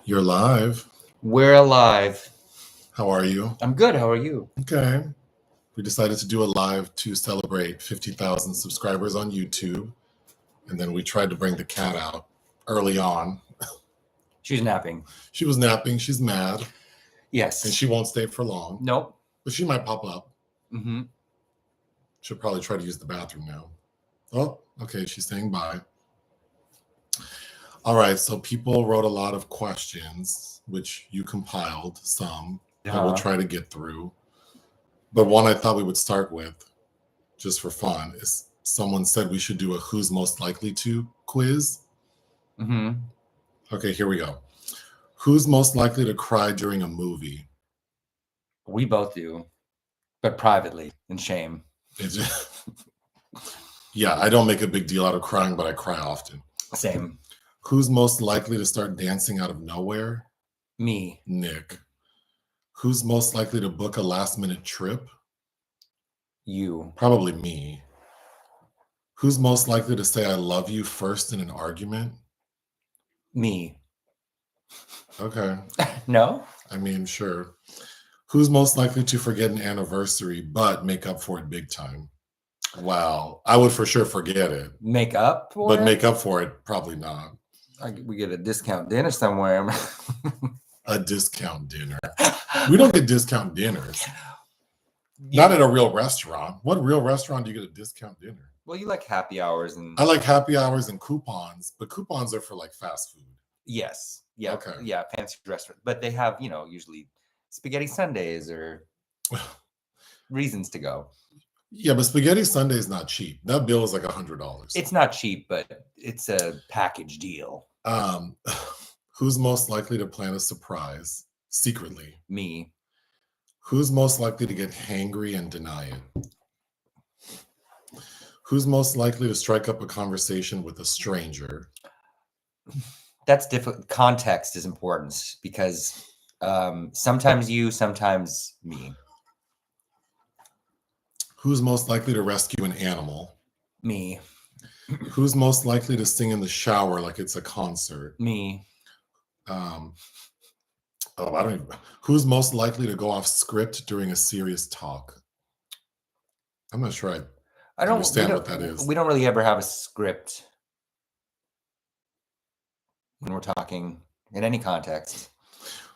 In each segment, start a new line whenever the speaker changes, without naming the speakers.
You're live.
We're alive.
How are you?
I'm good. How are you?
Okay. We decided to do a live to celebrate 50,000 subscribers on YouTube. And then we tried to bring the cat out early on.
She's napping.
She was napping. She's mad.
Yes.
And she won't stay for long.
Nope.
But she might pop up.
Mm-hmm.
She'll probably try to use the bathroom now. Oh, okay. She's saying bye. All right. So people wrote a lot of questions, which you compiled some that we'll try to get through. But one I thought we would start with, just for fun, is someone said we should do a who's most likely to quiz.
Mm-hmm.
Okay, here we go. Who's most likely to cry during a movie?
We both do, but privately, in shame.
Yeah, I don't make a big deal out of crying, but I cry often.
Same.
Who's most likely to start dancing out of nowhere?
Me.
Nick. Who's most likely to book a last-minute trip?
You.
Probably me. Who's most likely to say I love you first in an argument?
Me.
Okay.
No?
I mean, sure. Who's most likely to forget an anniversary but make up for it big time? Wow. I would for sure forget it.
Make up for
But
it?
make up for it, probably not.
We get a discount dinner somewhere.
A discount dinner. We don't get discount dinners. Not at a real restaurant. What real restaurant do you get a discount dinner?
Well, you like happy hours and...
I like happy hours and coupons, but coupons are for like fast food.
Yes. Yeah.
Okay.
Yeah, fancy restaurant. But they have, usually spaghetti Sundays or reasons to go.
Yeah, but spaghetti Sunday is not cheap. That bill is like $100.
It's not cheap, but it's a package deal.
Who's most likely to plan a surprise secretly?
Me.
Who's most likely to get hangry and deny it? Who's most likely to strike up a conversation with a stranger?
That's difficult. Context is important because sometimes you, sometimes me.
Who's most likely to rescue an animal?
Me.
Who's most likely to sing in the shower like it's a concert?
Me.
Who's most likely to go off script during a serious talk? I'm not sure I understand what that is.
We don't really ever have a script when we're talking in any context.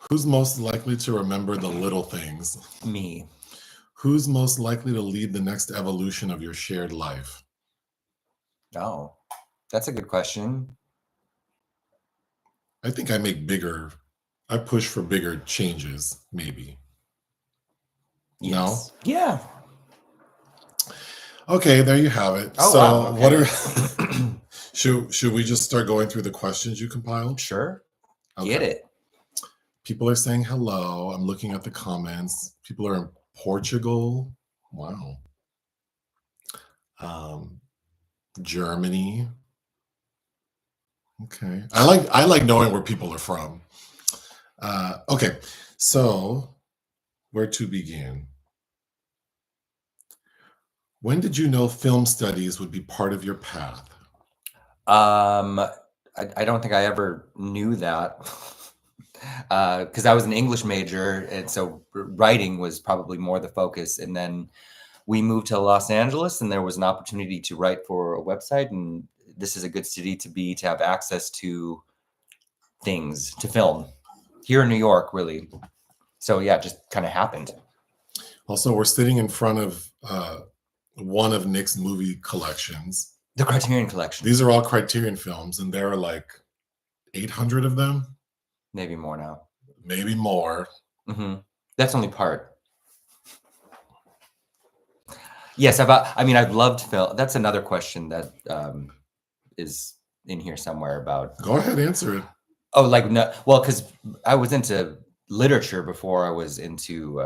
Who's most likely to remember the little things?
Me.
Who's most likely to lead the next evolution of your shared life?
Oh, that's a good question.
I think I push for bigger changes, maybe.
Yes.
No?
Yeah.
Okay, there you have it.
Oh,
so
wow. Okay.
What are should we just start going through the questions you compiled?
Sure.
Okay.
Get it.
People are saying hello. I'm looking at the comments. People are in Portugal. Wow. Germany. Okay. I like knowing where people are from. Okay. So where to begin? When did you know film studies would be part of your path?
I don't think I ever knew that because I was an English major, and so writing was probably more the focus. And then we moved to Los Angeles, and there was an opportunity to write for a website, and this is a good city to have access to things to film here in New York, really. So yeah, it just kind of happened.
Also, we're sitting in front of one of Nick's movie collections.
The Criterion Collection.
These are all Criterion films, and there are like 800 of them.
Maybe more now.
Maybe more.
Mm-hmm. That's only part. Yes, I've loved film. That's another question that is in here somewhere about.
Go ahead, answer it.
Oh, no, well, because I was into literature before I was into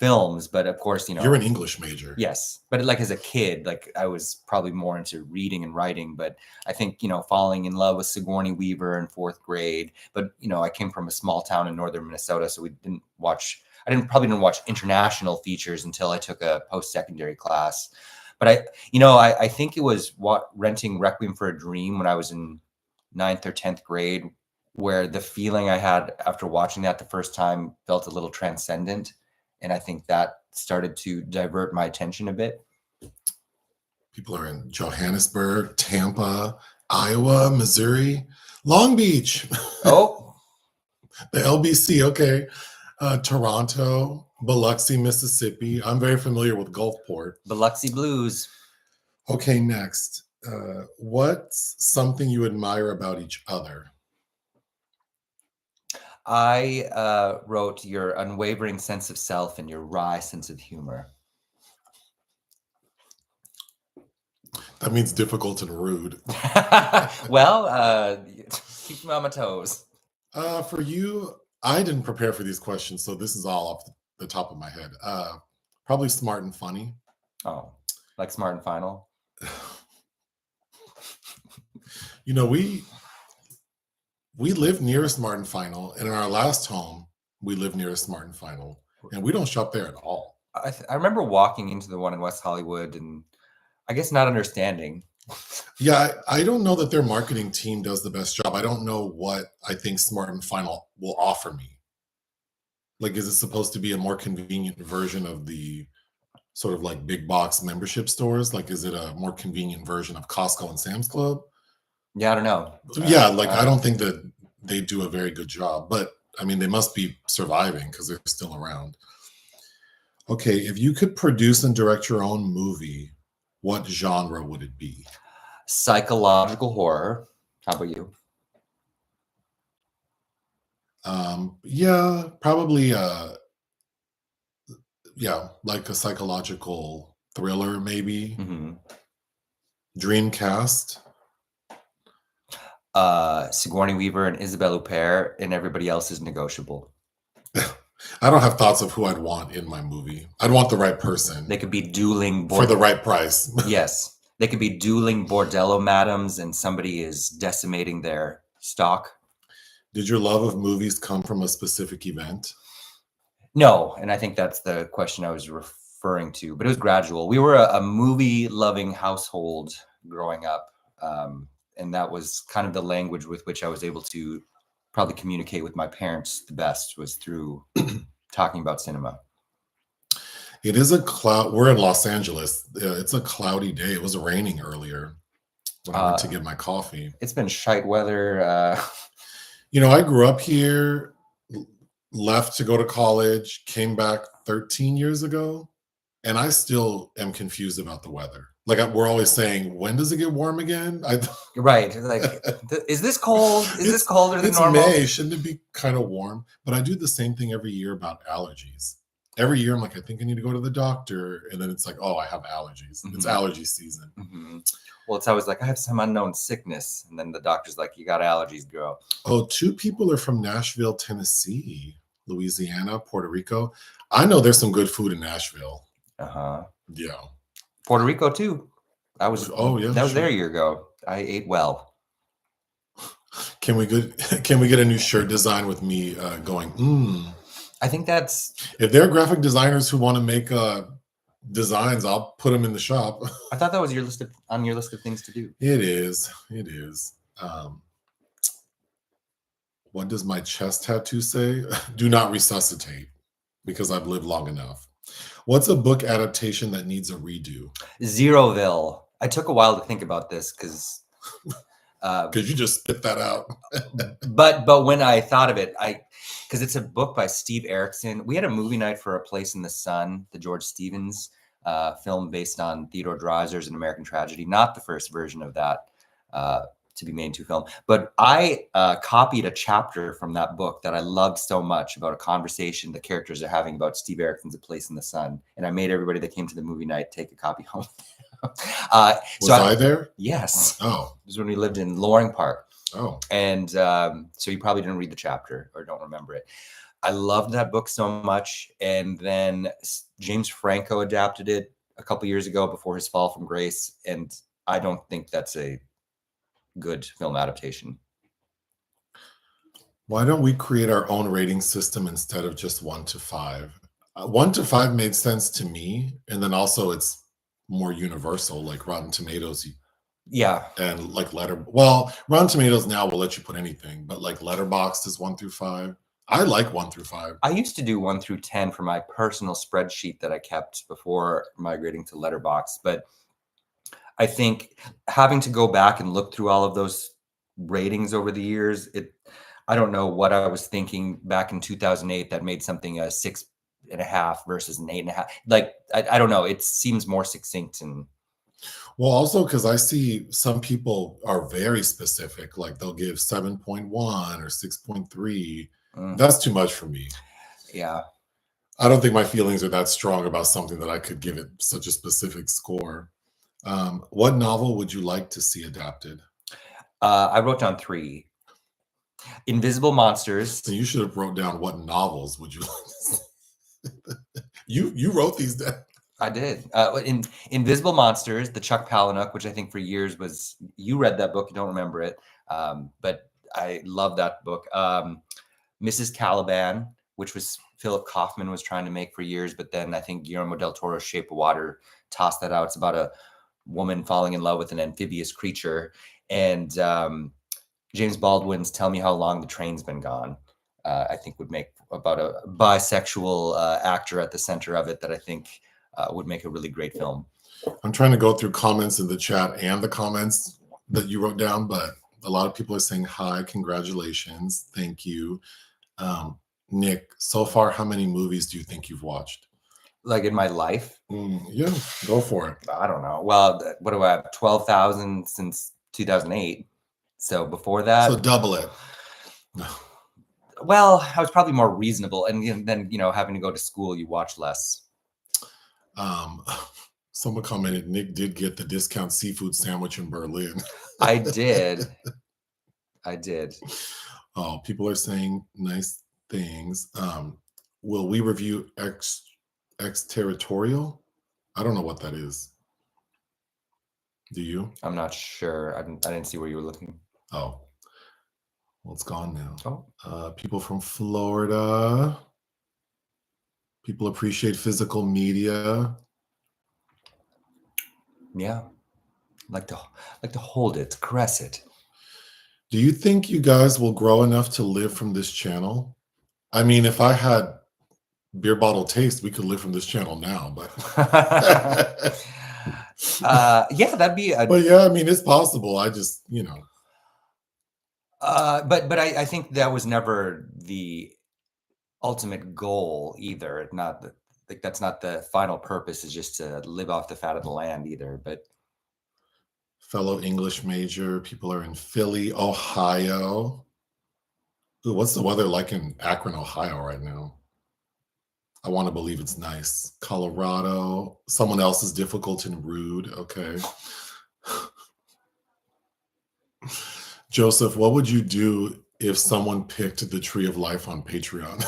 films, but of course,
you're an English major.
Yes, but like as a kid, like I was probably more into reading and writing. But I think falling in love with Sigourney Weaver in 4th grade. But I came from a small town in northern Minnesota, so I probably didn't watch international features until I took a post-secondary class. But I think it was renting Requiem for a Dream when I was in 9th or 10th grade where the feeling I had after watching that the first time felt a little transcendent. And I think that started to divert my attention a bit.
People are in Johannesburg, Tampa, Iowa, Missouri, Long Beach.
Oh,
The LBC, okay. Toronto, Biloxi, Mississippi. I'm very familiar with Gulfport.
Biloxi Blues.
Okay, next. What's something you admire about each other?
I wrote your unwavering sense of self and your wry sense of humor.
That means difficult and rude.
Well, keep me on my toes.
For you, I didn't prepare for these questions, so this is all off the top of my head. Probably smart and funny.
Oh, like Smart and Final?
You know, we live near Smart and Final, and in our last home, we live near Smart and Final, and we don't shop there at all.
I remember walking into the one in West Hollywood and I guess not understanding.
Yeah, I don't know that their marketing team does the best job. I don't know what I think Smart and Final will offer me. Like, is it supposed to be a more convenient version of the sort of like big box membership stores? Like, is it a more convenient version of Costco and Sam's Club?
Yeah, I don't know.
Yeah, like I don't think that they do a very good job, but I mean, they must be surviving because they're still around. Okay, if you could produce and direct your own movie, what genre would it be?
Psychological horror. How about you?
Yeah, probably yeah, like a psychological thriller, maybe.
Mm-hmm.
Dreamcast.
Sigourney Weaver and Isabelle Huppert, and everybody else is negotiable.
I don't have thoughts of who I'd want in my movie. I'd want the right person.
They could be dueling
for the right price.
Yes, they could be dueling bordello madams, and somebody is decimating their stock.
Did your love of movies come from a specific event?
No, and I think that's the question I was referring to, but it was gradual. We were a movie-loving household growing up, and that was kind of the language with which I was able to probably communicate with my parents the best, was through talking about cinema.
It is a cloud. We're in Los Angeles. It's a cloudy day. It was raining earlier when I went to get my coffee.
It's been shite weather.
You know, I grew up here, left to go to college, came back 13 years ago, and I still am confused about the weather. Like we're always saying, when does it get warm again?
Right. Like, is this cold? Is this colder than normal?
It's May. Shouldn't it be kind of warm? But I do the same thing every year about allergies. Every year I'm like, I think I need to go to the doctor. And then it's like, oh, I have allergies. Mm-hmm. It's allergy season.
Mm-hmm. Well, it's always like, I have some unknown sickness. And then the doctor's like, you got allergies, girl.
Oh, 2 people are from Nashville, Tennessee, Louisiana, Puerto Rico. I know there's some good food in Nashville.
Uh-huh.
Yeah.
Puerto Rico too. That was there a year ago. I ate well.
Can we get a new shirt design with me going?
I think that's.
If there are graphic designers who want to make designs, I'll put them in the shop.
I thought that was on your list of things to do.
It is. What does my chest tattoo say? Do not resuscitate, because I've lived long enough. What's a book adaptation that needs a redo?
Zeroville. I took a while to think about this because
you just spit that out.
but when I thought of it, because it's a book by Steve Erickson. We had a movie night for A Place in the Sun, the George Stevens film based on Theodore Dreiser's An American Tragedy, not the first version of that to be made into a film. But I copied a chapter from that book that I loved so much about a conversation the characters are having about Steve Erickson's A Place in the Sun. And I made everybody that came to the movie night take a copy home.
Was I there?
Yes.
Oh.
It was when we lived in Loring Park.
Oh.
And so you probably didn't read the chapter or don't remember it. I loved that book so much. And then James Franco adapted it a couple years ago before his fall from grace. And I don't think that's a good film adaptation.
Why don't we create our own rating system instead of just 1 to 5? 1 to 5 made sense to me. And then also it's more universal, like Rotten Tomatoes.
Yeah.
And like Rotten Tomatoes now will let you put anything, but like Letterboxd is 1 through 5. I like 1 through 5.
I used to do 1 through 10 for my personal spreadsheet that I kept before migrating to Letterboxd, but I think having to go back and look through all of those ratings over the years, I don't know what I was thinking back in 2008 that made something a 6.5 versus an 8.5. Like, I don't know. It seems more succinct and.
Well, also because I see some people are very specific, like they'll give 7.1 or 6.3. That's too much for me.
Yeah.
I don't think my feelings are that strong about something that I could give it such a specific score. What novel would you like to see adapted?
I wrote down 3. Invisible Monsters.
So you should have wrote down what novels would you like to see. You wrote these down.
I did. In Invisible Monsters, the Chuck Palahniuk, which I think for years was, you read that book, you don't remember it, but I love that book. Mrs. Caliban, which was Philip Kaufman was trying to make for years, but then I think Guillermo del Toro's Shape of Water tossed that out. It's about a woman falling in love with an amphibious creature. And James Baldwin's Tell Me How Long the Train's Been Gone, I think would make about a bisexual actor at the center of it that I think would make a really great film.
I'm trying to go through comments in the chat and the comments that you wrote down, but a lot of people are saying hi, congratulations, thank you. Nick, so far, how many movies do you think you've watched?
Like in my life?
Yeah, go for it.
I don't know. Well, what do I have? 12,000 since 2008. So before that.
So double it.
Well, I was probably more reasonable. And then, having to go to school, you watch less.
Someone commented, Nick did get the discount seafood sandwich in Berlin.
I did.
Oh, people are saying nice things. Will we review Exterritorial? I don't know what that is. Do you?
I'm not sure. I didn't see where you were looking.
Oh, well, it's gone now.
Oh.
People from Florida. People appreciate physical media.
Yeah, like to hold it, caress it.
Do you think you guys will grow enough to live from this channel? I mean, if I had beer bottle taste, we could live from this channel now, but
yeah, that'd be
but yeah, I mean, it's possible. I just,
but I think that was never the ultimate goal either. That's not the final purpose, is just to live off the fat of the land either. But
fellow English major, people are in Philly, Ohio. Ooh, what's the weather like in Akron, Ohio right now? I want to believe it's nice. Colorado, someone else is difficult and rude. Okay. Joseph, what would you do if someone picked the Tree of Life on Patreon?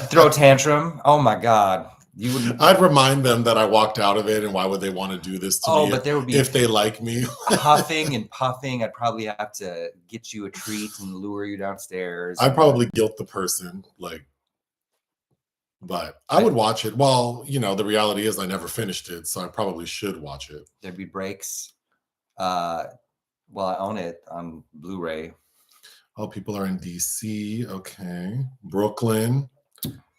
Throw a tantrum? Oh my God. You wouldn't.
I'd remind them that I walked out of it, and why would they want to do this to me?
But there would be,
if they like me,
huffing and puffing. I'd probably have to get you a treat and lure you downstairs.
I'd probably guilt the person, but I would watch it. Well, the reality is I never finished it, so I probably should watch it.
There'd be breaks. I own it on Blu-ray.
Oh, people are in DC. Okay. Brooklyn.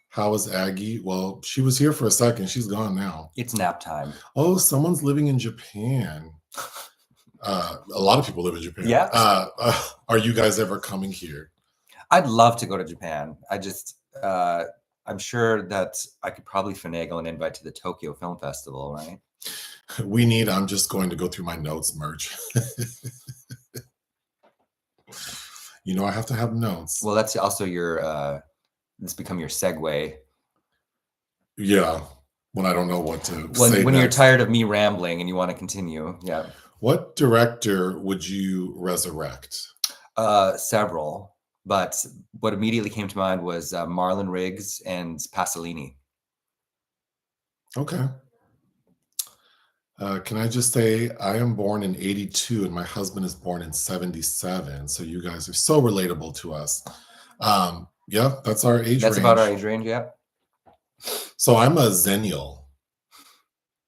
How is Aggie? Well, she was here for a second. She's gone now.
It's nap time.
Oh, someone's living in Japan. A lot of people live in Japan.
Yeah.
Are you guys ever coming here?
I'd love to go to Japan. I'm sure that I could probably finagle an invite to the Tokyo Film Festival, right?
I'm just going to go through my notes merch. I have to have notes.
Well, that's also this become your segue.
Yeah. When I don't know what to say.
When you're tired of me rambling and you want to continue. Yeah.
What director would you resurrect?
Several. But what immediately came to mind was Marlon Riggs and Pasolini.
Okay. Can I just say I am born in 82 and my husband is born in 77. So you guys are so relatable to us. Yeah, that's our age range.
That's about our age range, yeah.
So I'm a Zennial.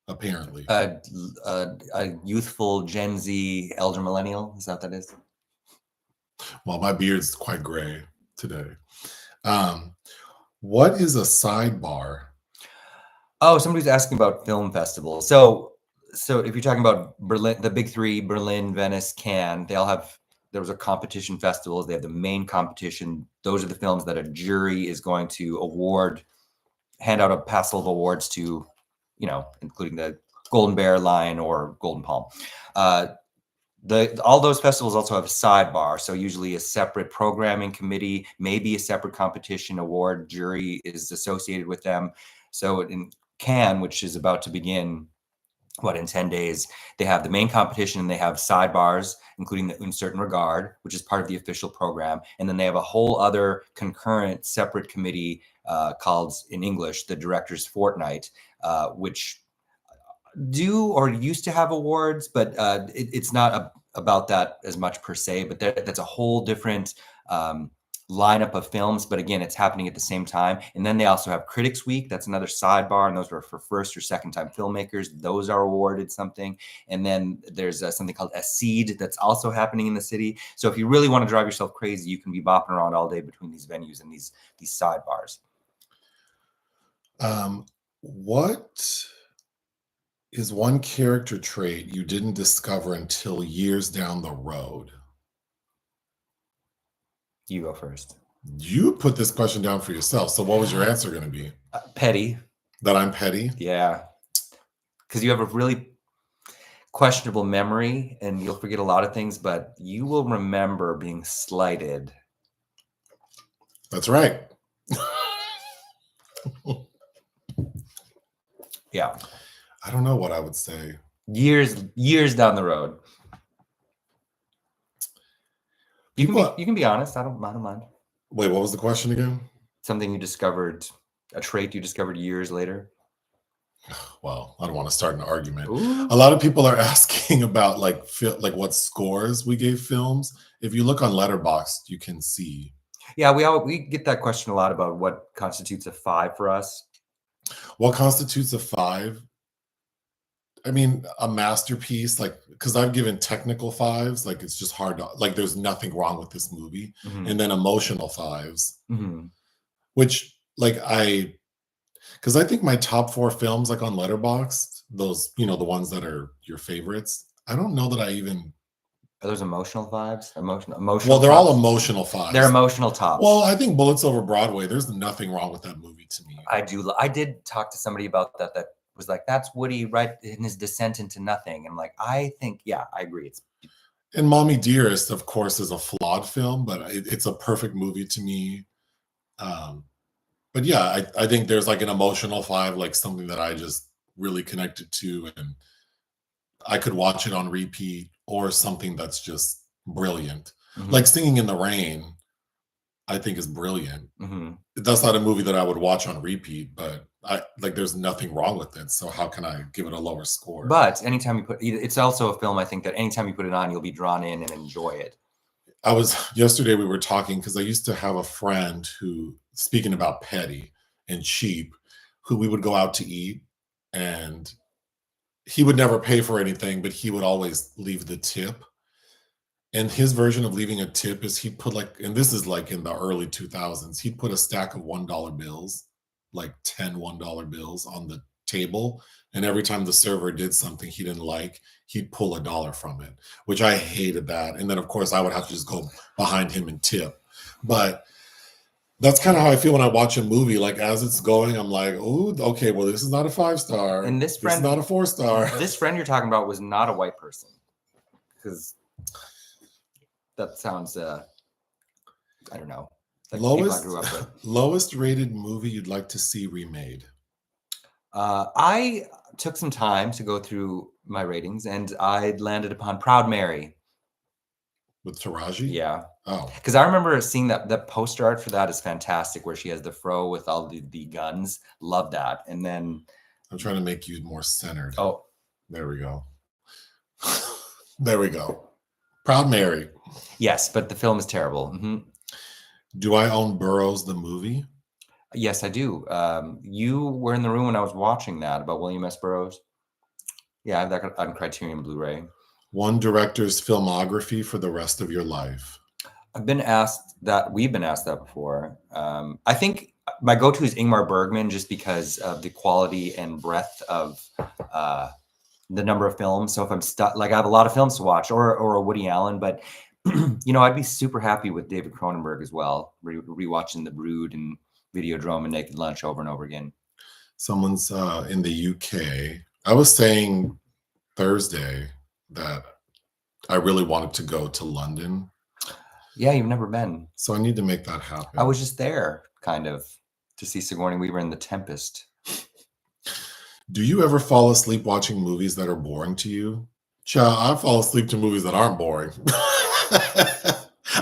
apparently.
A youthful Gen Z elder millennial. Is that what that is?
Well, my beard's quite gray today. What is a sidebar?
Oh, somebody's asking about film festivals. So if you're talking about Berlin, the big three, Berlin, Venice, Cannes, they all have, there was a competition festivals. They have the main competition. Those are the films that a jury is going to hand out a passel of awards to, including the Golden Bear, Lion, or Golden Palm. All those festivals also have a sidebar. So usually a separate programming committee, maybe a separate competition award jury is associated with them. So in Cannes, which is about to begin, in 10 days, they have the main competition and they have sidebars, including the Un Certain Regard, which is part of the official program. And then they have a whole other concurrent separate committee called, in English, the Director's Fortnight, which do or used to have awards, but it's not about that as much per se, but that's a whole different lineup of films. But again, it's happening at the same time. And then they also have Critics Week. That's another sidebar. And those are for first or second time filmmakers. Those are awarded something. And then there's something called a Seed that's also happening in the city. So if you really want to drive yourself crazy, you can be bopping around all day between these venues and these sidebars.
What is one character trait you didn't discover until years down the road?
You go first.
You put this question down for yourself. So what was your answer going to be?
Petty.
That I'm petty?
Yeah. Because you have a really questionable memory and you'll forget a lot of things, but you will remember being slighted.
That's right.
Yeah.
I don't know what I would say.
Years down the road. You can be honest. I don't mind.
Wait, what was the question again?
Something you discovered, a trait you discovered years later.
Well, I don't want to start an argument.
Ooh.
A lot of people are asking about like what scores we gave films. If you look on Letterboxd, you can see.
Yeah, we get that question a lot about what constitutes a 5 for us.
What constitutes a 5? I mean, a masterpiece, like, because I've given technical 5s, like it's just hard to, like, there's nothing wrong with this movie.
Mm-hmm.
And then emotional 5s,
mm-hmm.
which, like, because I think my top 4 films, like on Letterboxd, those, the ones that are your favorites, I don't know that I even.
Are those emotional 5s? Emotional.
Well, they're
tops?
all emotional 5s.
They're emotional tops.
Well, I think Bullets Over Broadway, there's nothing wrong with that movie to me.
I did talk to somebody about that was like, that's Woody right in his descent into nothing. I'm like, I think, yeah, I agree.
And Mommy Dearest, of course, is a flawed film, but it's a perfect movie to me. But yeah, I think there's like an emotional 5, like something that I just really connected to, and I could watch it on repeat, or something that's just brilliant. Mm-hmm. Like Singing in the Rain, I think is brilliant. Mm-hmm. That's not a movie that I would watch on repeat, but there's nothing wrong with it. So how can I give it a lower score?
But anytime it's also a film, I think that anytime you put it on, you'll be drawn in and enjoy it.
Yesterday we were talking, because I used to have a friend who, speaking about petty and cheap, who we would go out to eat, and he would never pay for anything, but he would always leave the tip. And his version of leaving a tip is he'd put and this is like in the early 2000s, he'd put a stack of $1 bills, like 10 $1 bills on the table. And every time the server did something he didn't like, he'd pull $1 from it, which I hated that. And then, of course, I would have to just go behind him and tip. But that's kind of how I feel when I watch a movie. Like, as it's going, I'm like, oh, okay, well, this is not a 5-star. And this is not a 4-star.
This friend you're talking about was not a white person. Because that sounds, I don't know. Like
lowest rated movie you'd like to see remade?
I took some time to go through my ratings, and I landed upon Proud Mary.
With Taraji?
Yeah.
Oh.
Because I remember seeing that poster art for that is fantastic, where she has the fro with all the guns. Love that. And then
I'm trying to make you more centered.
Oh.
There we go. There we go. Proud Mary.
Yes, but the film is terrible. Mm-hmm.
Do I own Burroughs the movie?
Yes, I do. You were in the room when I was watching that, about William S. Burroughs. Yeah, I have that on Criterion Blu-ray.
One director's filmography for the rest of your life.
We've been asked that before. I think my go-to is Ingmar Bergman, just because of the quality and breadth of the number of films. So if I'm stuck, like I have a lot of films to watch, or a Woody Allen, but I'd be super happy with David Cronenberg as well, rewatching The Brood and Videodrome and Naked Lunch over and over again.
Someone's in the UK. I was saying Thursday that I really wanted to go to London.
Yeah, you've never been.
So I need to make that happen.
I was just there, kind of, to see Sigourney Weaver in The Tempest.
Do you ever fall asleep watching movies that are boring to you? I fall asleep to movies that aren't boring.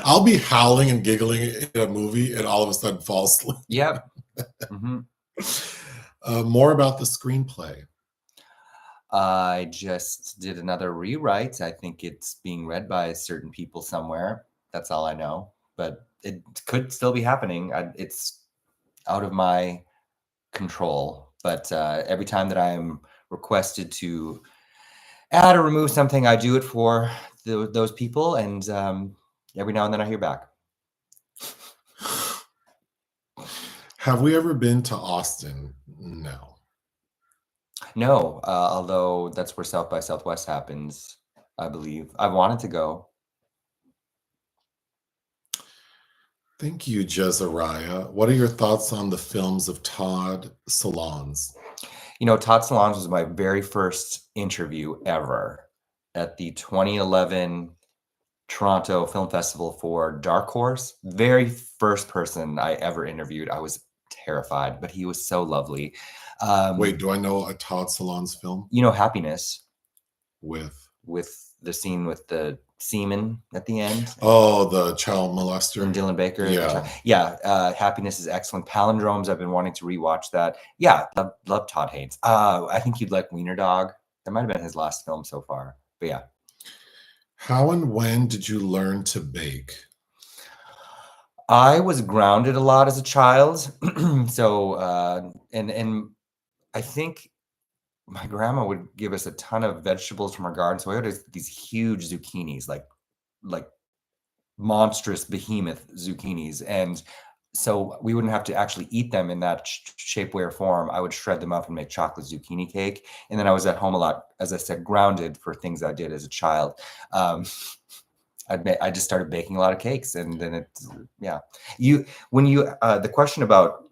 I'll be howling and giggling in a movie and all of a sudden fall asleep.
Yep.
More about the screenplay.
I just did another rewrite. I think it's being read by certain people somewhere. That's all I know. But it could still be happening. It's out of my control. But every time that I'm requested to add or remove something, I do it for those people. And every now and then I hear back.
Have we ever been to Austin? No.
No, although that's where South by Southwest happens, I believe. I've wanted to go.
Thank you, Jezariah. What are your thoughts on the films of Todd Solondz?
Todd Solondz was my very first interview ever at the 2011 Toronto Film Festival for Dark Horse. Very first person I ever interviewed. I was terrified, but he was so lovely.
Wait, do I know a Todd Solondz film?
Happiness.
With
the scene with the semen at the end.
Oh, the child molester.
And Dylan Baker.
Yeah.
Happiness is excellent. Palindromes, I've been wanting to rewatch that. Yeah, love Todd Haynes. I think you'd like Wiener Dog. That might have been his last film so far. But yeah.
How and when did you learn to bake?
I was grounded a lot as a child. So, and I think my grandma would give us a ton of vegetables from her garden. So we had these huge zucchinis, like monstrous behemoth zucchinis. And so we wouldn't have to actually eat them in that shape, way, or form. I would shred them up and make chocolate zucchini cake. And then I was at home a lot, as I said, grounded for things I did as a child. I just started baking a lot of cakes, and then the question about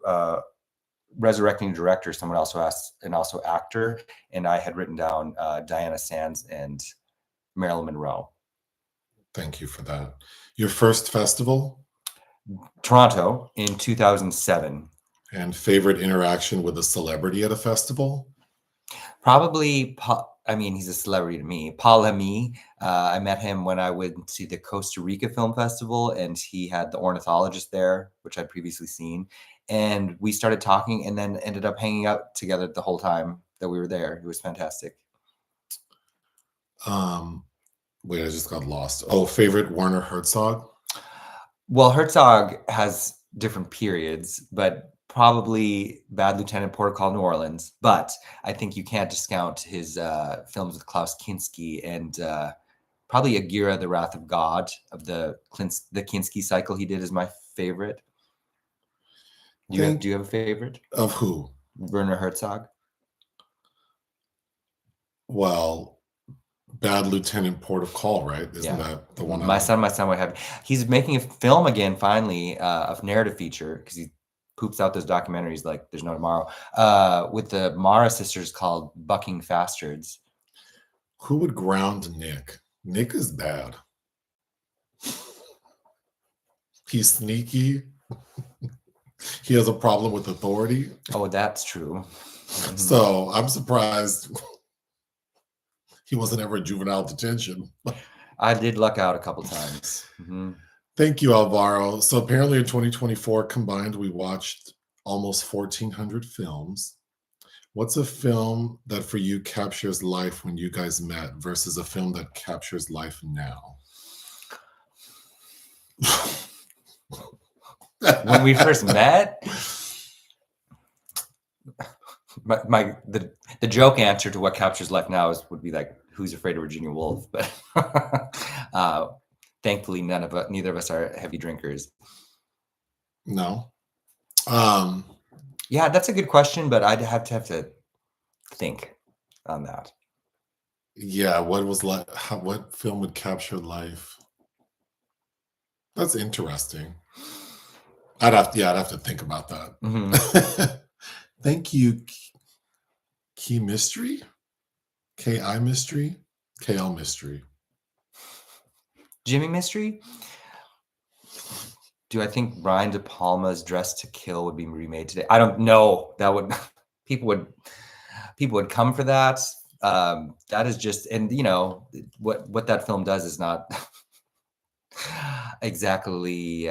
resurrecting director, someone also asked, and also actor, and I had written down Diana Sands and Marilyn Monroe.
Thank you for that. Your first festival?
Toronto in 2007.
And favorite interaction with a celebrity at a festival?
Probably, he's a celebrity to me. Paul Hamy. I met him when I went to the Costa Rica Film Festival, and he had The Ornithologist there, which I'd previously seen. And we started talking and then ended up hanging out together the whole time that we were there. It was fantastic.
Wait, I just got lost. Oh, favorite Werner Herzog?
Well, Herzog has different periods, but probably Bad Lieutenant, Port of Call, New Orleans. But I think you can't discount his films with Klaus Kinski, and probably Agira, The Wrath of God, of the Kinski cycle he did, is my favorite. Do you have a favorite?
Of who?
Werner Herzog.
Well, Bad Lieutenant, Port of Call, right? Isn't that the one?
My son would have. He's making a film again, finally, of narrative feature, because he poops out those documentaries like there's no tomorrow, with the Mara sisters, called Bucking Fastards.
Who would ground Nick? Nick is bad. He's sneaky. He has a problem with authority.
Oh, that's true.
So I'm surprised he wasn't ever in juvenile detention.
I did luck out a couple times. Mm-hmm.
Thank you, Alvaro. So apparently in 2024 combined, we watched almost 1,400 films. What's a film that for you captures life when you guys met versus a film that captures life now?
When we first met? The joke answer to what captures life now would be like, who's afraid of Virginia Woolf? But thankfully, neither of us are heavy drinkers.
No.
Yeah, that's a good question, but I'd have to think on that.
Yeah, what film would capture life? That's interesting. I'd have to think about that.
Mm-hmm.
Thank you, Key Mystery, KI Mystery, KL Mystery.
Jimmy Mystery. Do I think Brian De Palma's Dress to Kill would be remade today? I don't know. That would people would come for that. That is just, and you know what that film does is not exactly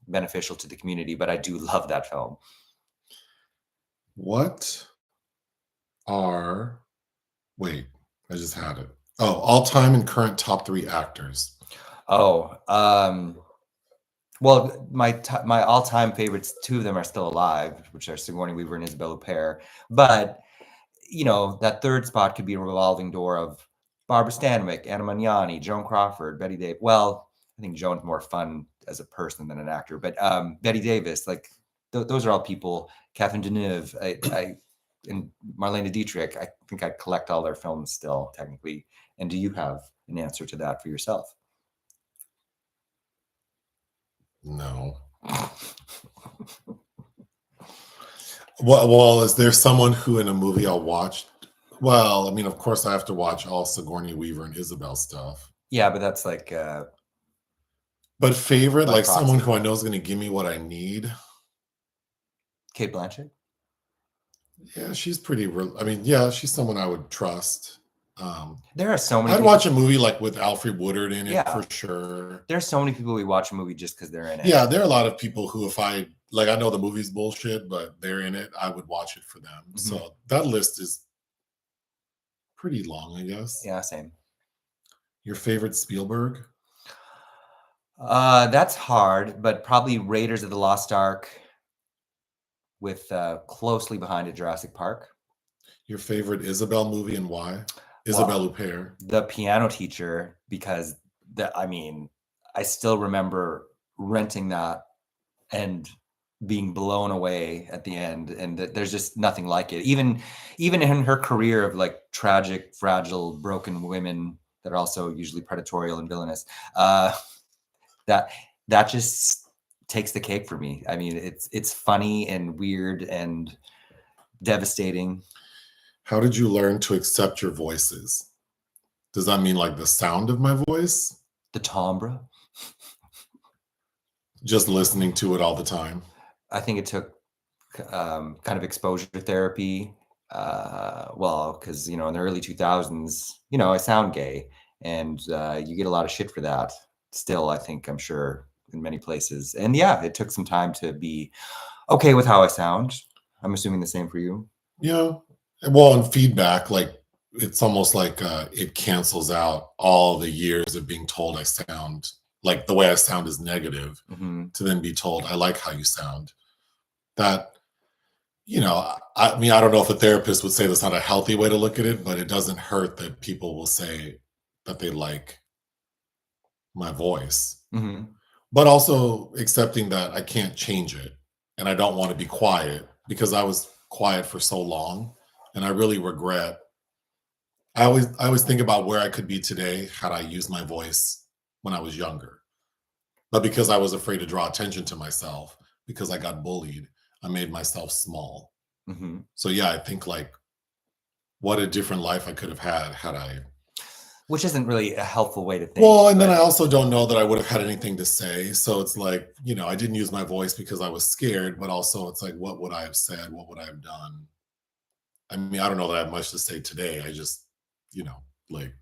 beneficial to the community, but I do love that film.
What are wait, I just had it. Oh, all-time and current top 3 actors.
Oh, well, my all-time favorites, 2 of them are still alive, which are Sigourney Weaver and Isabelle Huppert. But you know, that third spot could be a revolving door of Barbara Stanwyck, Anna Magnani, Joan Crawford, Betty Davis. Well, I think Joan's more fun as a person than an actor, but Betty Davis, like those are all people. Catherine Deneuve, and Marlene Dietrich. I think I'd collect all their films still, technically. And do you have an answer to that for yourself?
No. Well, is there someone who in a movie I'll watch? Well, I mean, of course, I have to watch all Sigourney Weaver and Isabel stuff.
Yeah, but that's like.
But favorite, like
proxy.
someone who I know is going to give me what I need.
Cate Blanchett.
Yeah, she's pretty. I mean, yeah, she's someone I would trust.
There are so many.
I'd watch a movie like with Alfred Woodard in it,
Yeah.
for sure.
There's so many people we watch a movie just because they're in it.
Yeah, there are a lot of people who, if I know the movie's bullshit, but they're in it, I would watch it for them.
Mm-hmm.
So that list is pretty long, I guess.
Yeah, same.
Your favorite Spielberg?
That's hard, but probably Raiders of the Lost Ark, with closely behind it Jurassic Park.
Your favorite Isabel movie and why? Isabelle Huppert.
The Piano Teacher, because I still remember renting that and being blown away at the end, and there's just nothing like it. Even in her career of like tragic, fragile, broken women that are also usually predatory and villainous, that just takes the cake for me. I mean, it's funny and weird and devastating.
How did you learn to accept your voices? Does that mean like the sound of my voice?
The timbre?
Just listening to it all the time?
I think it took kind of exposure therapy. Well, because, in the early 2000s, I sound gay, and you get a lot of shit for that. Still, I think, I'm sure, in many places. And yeah, it took some time to be okay with how I sound. I'm assuming the same for you.
Yeah. Well, and feedback, like it's almost like it cancels out all the years of being told I sound like the way I sound is negative, to then be told I like how you sound. That, I mean, I don't know if a therapist would say that's not a healthy way to look at it, but it doesn't hurt that people will say that they like my voice. But also accepting that I can't change it, and I don't want to be quiet because I was quiet for so long, and I really regret. I always think about where I could be today had I used my voice when I was younger. But because I was afraid to draw attention to myself, because I got bullied, I made myself small. So yeah, I think like what a different life I could have had I.
Which isn't really a helpful way to think.
Well, and then I also don't know that I would have had anything to say. So it's like, I didn't use my voice because I was scared, but also it's like, what would I have said? What would I have done? I mean, I don't know that I have much to say today. I just, like.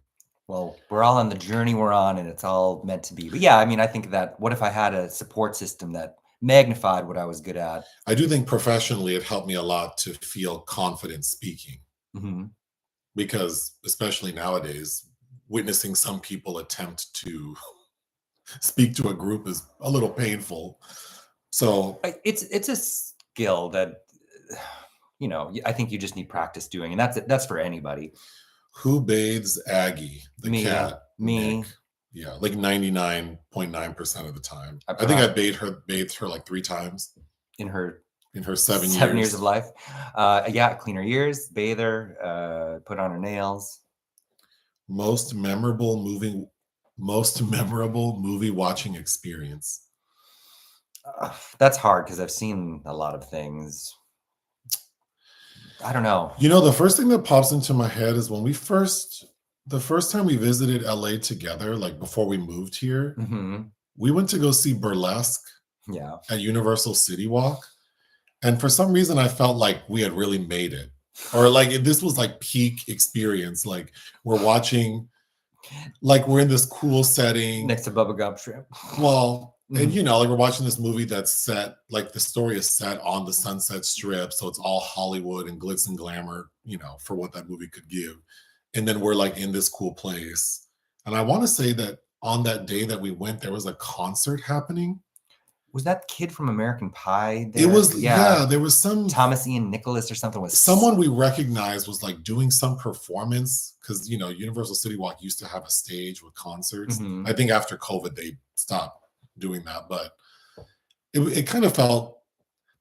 Well, we're all on the journey we're on, and it's all meant to be. But yeah, I mean, I think that what if I had a support system that magnified what I was good at?
I do think professionally it helped me a lot to feel confident speaking. Because especially nowadays, witnessing some people attempt to speak to a group is a little painful. So
it's a skill that, I think you just need practice doing, and that's for anybody.
Who bathes Aggie, the
Me.
cat?
Me.
Nick. Yeah, like 99.9% of the time.
I
I think I bathed her like 3 times
in her
7
years of life. Clean her ears, bathe her, put on her nails.
Most memorable movie watching experience.
That's hard because I've seen a lot of things. I don't know.
The first thing that pops into my head is when the first time we visited LA together, like before we moved here, we went to go see Burlesque at Universal City Walk. And for some reason, I felt like we had really made it. Or like this was like peak experience. Like we're watching, like we're in this cool setting.
Next to Bubba Gump Shrimp.
Well, and like we're watching this movie that's set, like the story is set on the Sunset Strip. So it's all Hollywood and glitz and glamour, for what that movie could give. And then we're like in this cool place. And I want to say that on that day that we went, there was a concert happening.
Was that kid from American Pie there?
It was, there was some
Thomas Ian Nicholas or something.
Someone we recognized was like doing some performance because Universal City Walk used to have a stage with concerts. I think after COVID they stopped doing that, but it kind of felt.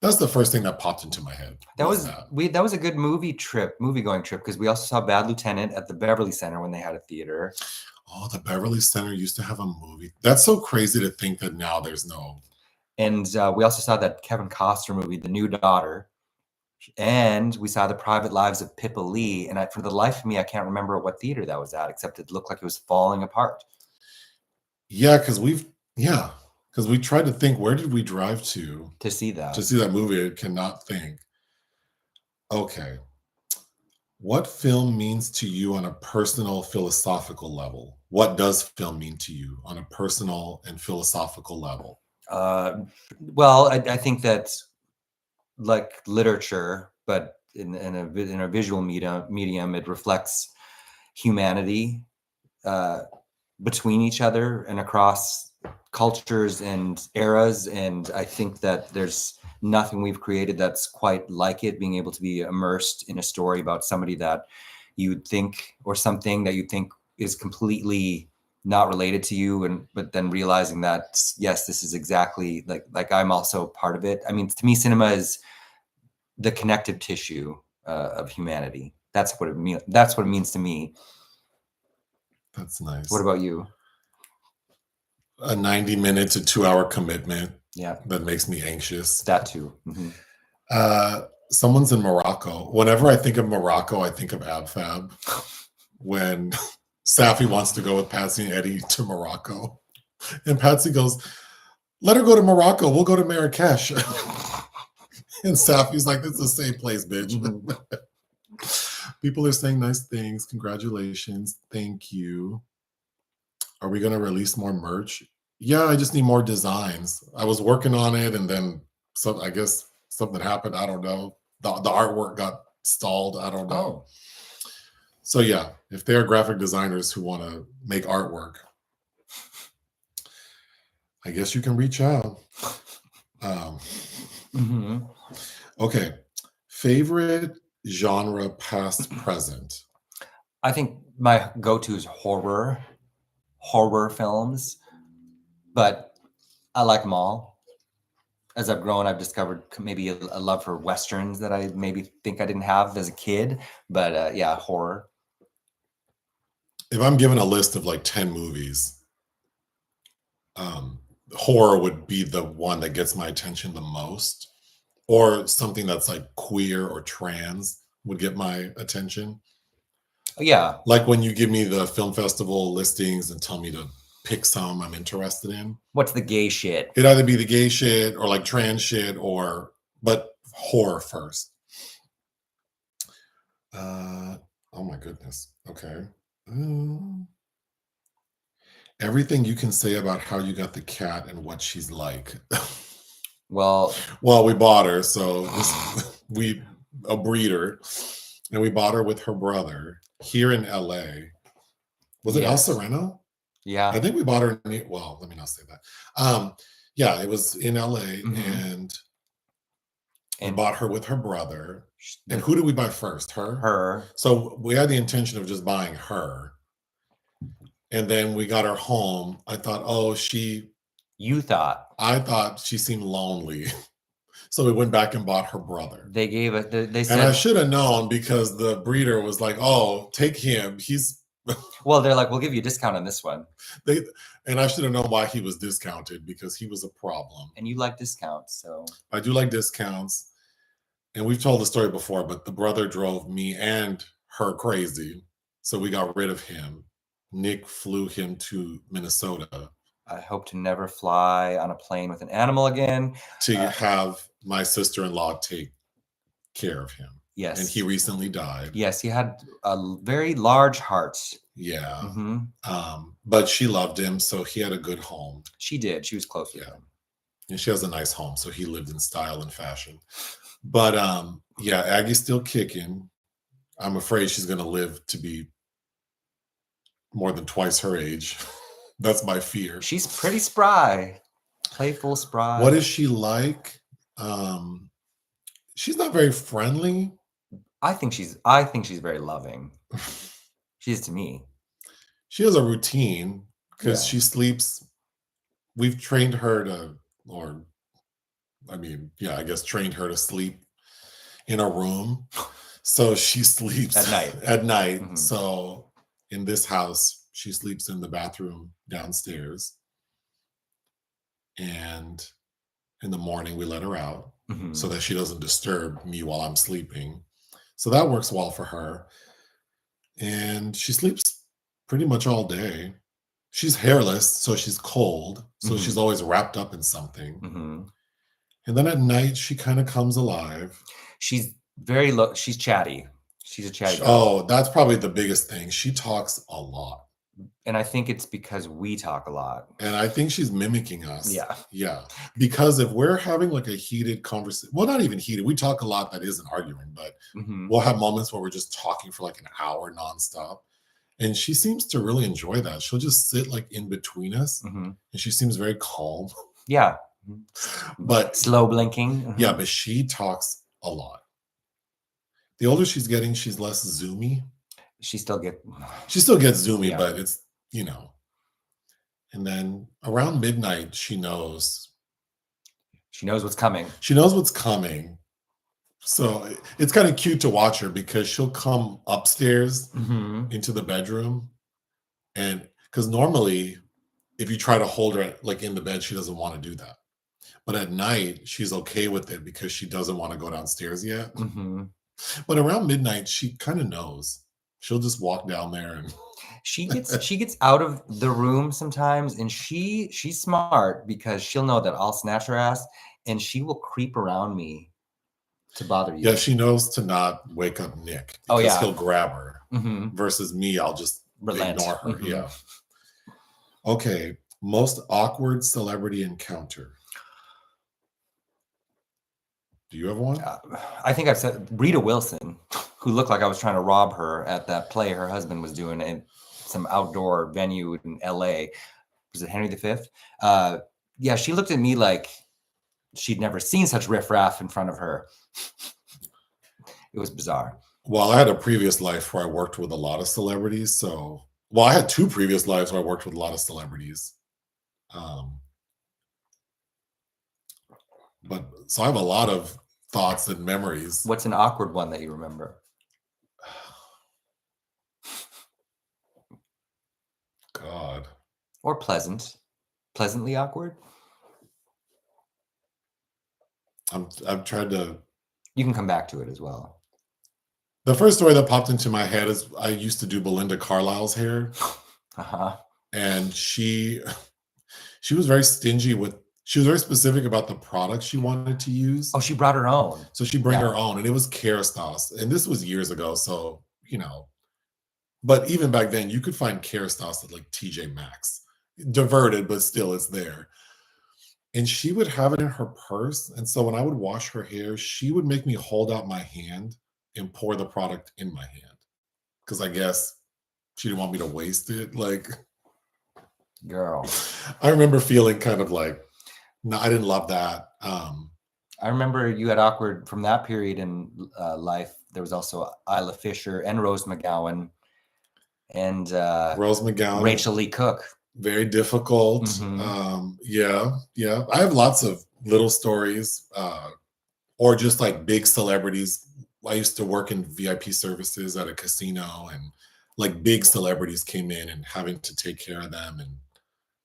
That's the first thing that popped into my head.
That was a good movie going trip, because we also saw Bad Lieutenant at the Beverly Center when they had a theater.
Oh, the Beverly Center used to have a movie. That's so crazy to think that now there's no.
And we also saw that Kevin Costner movie, The New Daughter. And we saw The Private Lives of Pippa Lee. And for the life of me, I can't remember what theater that was at, except it looked like it was falling apart.
Yeah, because we tried to think, where did we drive to
see that?
To see that movie. I cannot think. Okay. What film means to you on a personal, philosophical level? What does film mean to you on a personal and philosophical level?
Well, I think that, like literature, but in a visual medium, it reflects humanity between each other and across cultures and eras. And I think that there's nothing we've created that's quite like it, being able to be immersed in a story about somebody that you'd think, or something that you think is completely not related to you, but then realizing that, yes, this is exactly like I'm also part of it. I mean, to me, cinema is the connective tissue of humanity. That's what it means. That's what it means to me.
That's nice.
What about you?
A 90-minute to 2-hour commitment.
Yeah,
that makes me anxious.
That too.
Someone's in Morocco. Whenever I think of Morocco, I think of Ab Fab. When Safi wants to go with Patsy and Eddie to Morocco, and Patsy goes, "Let her go to Morocco. We'll go to Marrakesh." And Safi's like, "It's the same place, bitch." People are saying nice things. Congratulations. Thank you. Are we going to release more merch? Yeah, I just need more designs. I was working on it, and then I guess something happened. I don't know. The artwork got stalled. I don't know. So yeah, if there are graphic designers who want to make artwork, I guess you can reach out. Okay. Favorite genre, past, present?
I think my go-to is horror films, but I like them all. As I've grown, I've discovered maybe a love for Westerns that I maybe think I didn't have as a kid, but yeah, horror.
If I'm given a list of like 10 movies, horror would be the one that gets my attention the most, or something that's like queer or trans would get my attention.
Yeah.
Like when you give me the film festival listings and tell me to pick some I'm interested in.
What's the gay shit?
It'd either be the gay shit or like trans shit, but horror first. Oh my goodness. Okay. Everything you can say about how you got the cat and what she's like. Well, we bought her, so a breeder, and we bought her with her brother here in LA. Was it El Sereno?
Yeah.
I think we bought her let me not say that. Yeah, it was in LA, and And bought her with her brother.
The-
And who did we buy first? Her?
Her.
So we had the intention of just buying her. And then we got her home. I thought, oh, I thought she seemed lonely. So we went back and bought her brother.
They gave it. They said,
and I should have known because the breeder was like, oh, take him. He's
well, they're like, we'll give you a discount on this one.
And I should have known why he was discounted because he was a problem.
And you like discounts, so.
I do like discounts. And we've told the story before, but the brother drove me and her crazy. So we got rid of him. Nick flew him to Minnesota.
I hope to never fly on a plane with an animal again.
To have my sister-in-law take care of him.
Yes.
And he recently died.
Yes, he had a very large heart.
Yeah.
Mm-hmm.
But she loved him, so he had a good home.
She did. She was close with him.
And she has a nice home, so he lived in style and fashion. But yeah, Aggie's still kicking. I'm afraid she's going to live to be more than twice her age. That's my fear.
She's pretty spry. Playful, spry.
What is she like? She's not very friendly.
I think she's very loving. She is to me.
She has a routine because she sleeps. We've trained her to, I guess trained her to sleep in a room. So she sleeps
at night.
Mm-hmm. So in this house, she sleeps in the bathroom downstairs. And in the morning, we let her out so that she doesn't disturb me while I'm sleeping. So that works well for her. And she sleeps pretty much all day. She's hairless, so she's cold. So she's always wrapped up in something. And then at night, she kind of comes alive.
She's she's chatty. She's a chatty girl.
Oh, that's probably the biggest thing. She talks a lot.
And I think it's because we talk a lot.
And I think she's mimicking us.
Yeah.
Yeah. Because if we're having like a heated conversation, well, not even heated, we talk a lot that isn't arguing, but we'll have moments where we're just talking for like an hour nonstop. And she seems to really enjoy that. She'll just sit like in between us and she seems very calm.
Yeah.
But
slow blinking.
Yeah, but she talks a lot. The older she's getting, she's less zoomy. She still gets zoomy, but it's, and then around midnight, she knows
what's coming.
She knows what's coming. So it's kind of cute to watch her because she'll come upstairs into the bedroom. And because normally if you try to hold her like in the bed, she doesn't want to do that. But at night, she's okay with it because she doesn't want to go downstairs yet. But around midnight, she kind of knows. She'll just walk down there and
she gets out of the room sometimes, and she's smart because she'll know that I'll snatch her ass and she will creep around me to bother you.
Yeah, she knows to not wake up Nick because he'll grab her. Versus me, I'll just ignore her. Yeah. Okay. Most awkward celebrity encounter. Do you have one?
I think I've said Rita Wilson, who looked like I was trying to rob her at that play her husband was doing in some outdoor venue in LA. Was it Henry V? Yeah, she looked at me like she'd never seen such riffraff in front of her. It was bizarre.
Well, I had a previous life where I worked with a lot of celebrities. I had two previous lives where I worked with a lot of celebrities. So I have a lot of thoughts and memories.
What's an awkward one that you remember?
God.
Or pleasantly awkward?
I've tried to.
You can come back to it as well.
The first story that popped into my head is I used to do Belinda Carlisle's hair. And she was very stingy she was very specific about the products she wanted to use.
Oh, she brought her own.
So she brought her own, and it was Kerastase. And this was years ago, so, but even back then, you could find Kerastase at like TJ Maxx. Diverted, but still it's there. And she would have it in her purse. And so when I would wash her hair, she would make me hold out my hand and pour the product in my hand. Because I guess she didn't want me to waste it. Like,
girl.
I remember feeling kind of like, no, I didn't love that.
I remember you had awkward from that period in life. There was also Isla Fisher and Rose McGowan and
Rose McGowan,
Rachel Lee Cook.
Very difficult. Yeah. I have lots of little stories, or just like big celebrities. I used to work in VIP services at a casino, and like big celebrities came in and having to take care of them and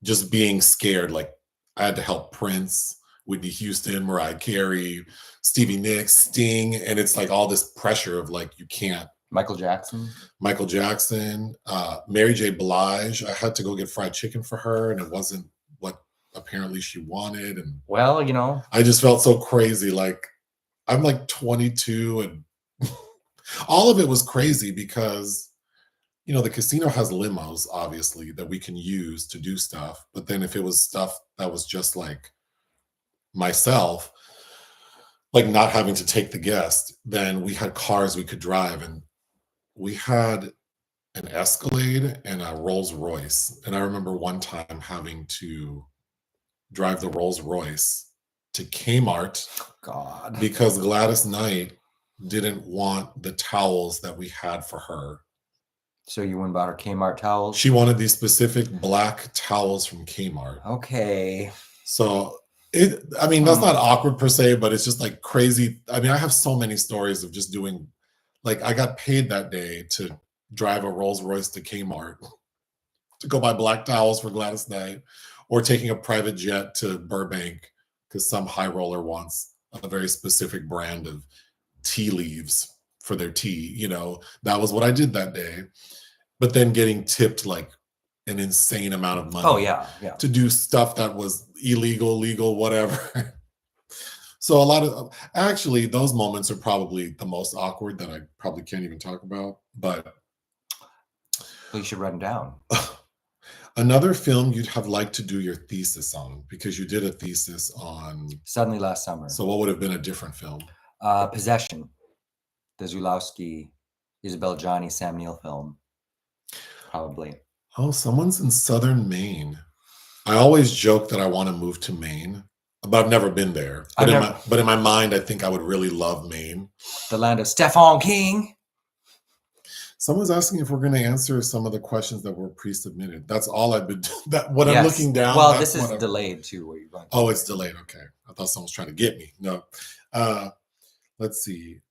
just being scared. Like I had to help Prince, Whitney Houston, Mariah Carey, Stevie Nicks, Sting, and it's like all this pressure of like you can't.
Michael Jackson,
Mary J. Blige. I had to go get fried chicken for her, and it wasn't what apparently she wanted. And
well,
I just felt so crazy. Like I'm like 22, and all of it was crazy because the casino has limos, obviously, that we can use to do stuff. But then if it was stuff that was just like myself, like not having to take the guest, then we had cars we could drive, and we had an Escalade and a Rolls Royce. And I remember one time having to drive the Rolls Royce to Kmart.
God.
Because Gladys Knight didn't want the towels that we had for her.
So you went and bought her Kmart towels?
She wanted these specific black towels from Kmart.
Okay.
So that's not awkward per se, but it's just like crazy. I mean, I have so many stories of just doing, like I got paid that day to drive a Rolls Royce to Kmart to go buy black towels for Gladys Knight, or taking a private jet to Burbank because some high roller wants a very specific brand of tea leaves for their tea. That was what I did that day. But then getting tipped like an insane amount of money.
Oh, yeah.
To do stuff that was illegal, legal, whatever. So actually those moments are probably the most awkward that I probably can't even talk about, but.
Well, you should write them down.
Another film you'd have liked to do your thesis on, because you did a thesis on
Suddenly Last Summer.
So what would have been a different film?
Possession, the Zulawski, Isabel Johnny, Sam Neill film. Probably.
Oh, someone's in Southern Maine. I always joke that I want to move to Maine, but I've never been there. But in my mind, I think I would really love Maine.
The land of Stephen King.
Someone's asking if we're going to answer some of the questions that were pre-submitted. That's all I've been doing. I'm looking down.
Well, this is delayed too. Where you're going.
Oh, it's delayed. Okay. I thought someone was trying to get me. No. Let's see.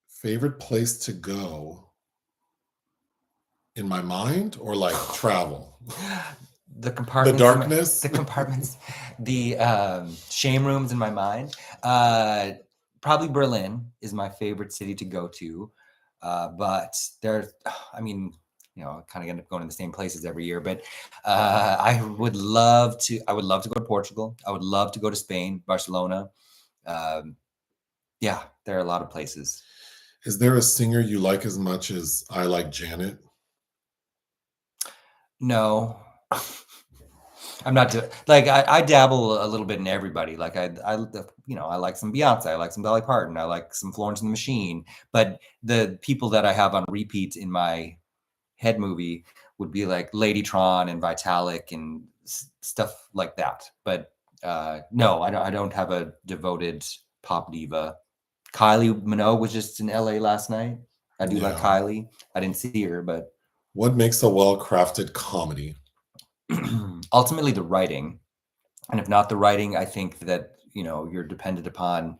Favorite place to go in my mind, or like travel?
The compartments.
The darkness.
The compartments. The shame rooms in my mind. Probably Berlin is my favorite city to go to. But kind of end up going to the same places every year. But I would love to go to Portugal. I would love to go to Spain, Barcelona. Yeah, there are a lot of places.
Is there a singer you like as much as I like Janet?
No. I'm not I dabble a little bit in everybody. Like I like some Beyonce, I like some Dolly Parton, I like some Florence and the Machine. But the people that I have on repeat in my head movie would be like Ladytron and Vitalik and stuff like that. But no, I don't have a devoted pop diva. Kylie Minogue was just in LA last night. I do like Kylie. I didn't see her, but
what makes a well-crafted comedy?
Ultimately the writing. And if not the writing, I think that you're dependent upon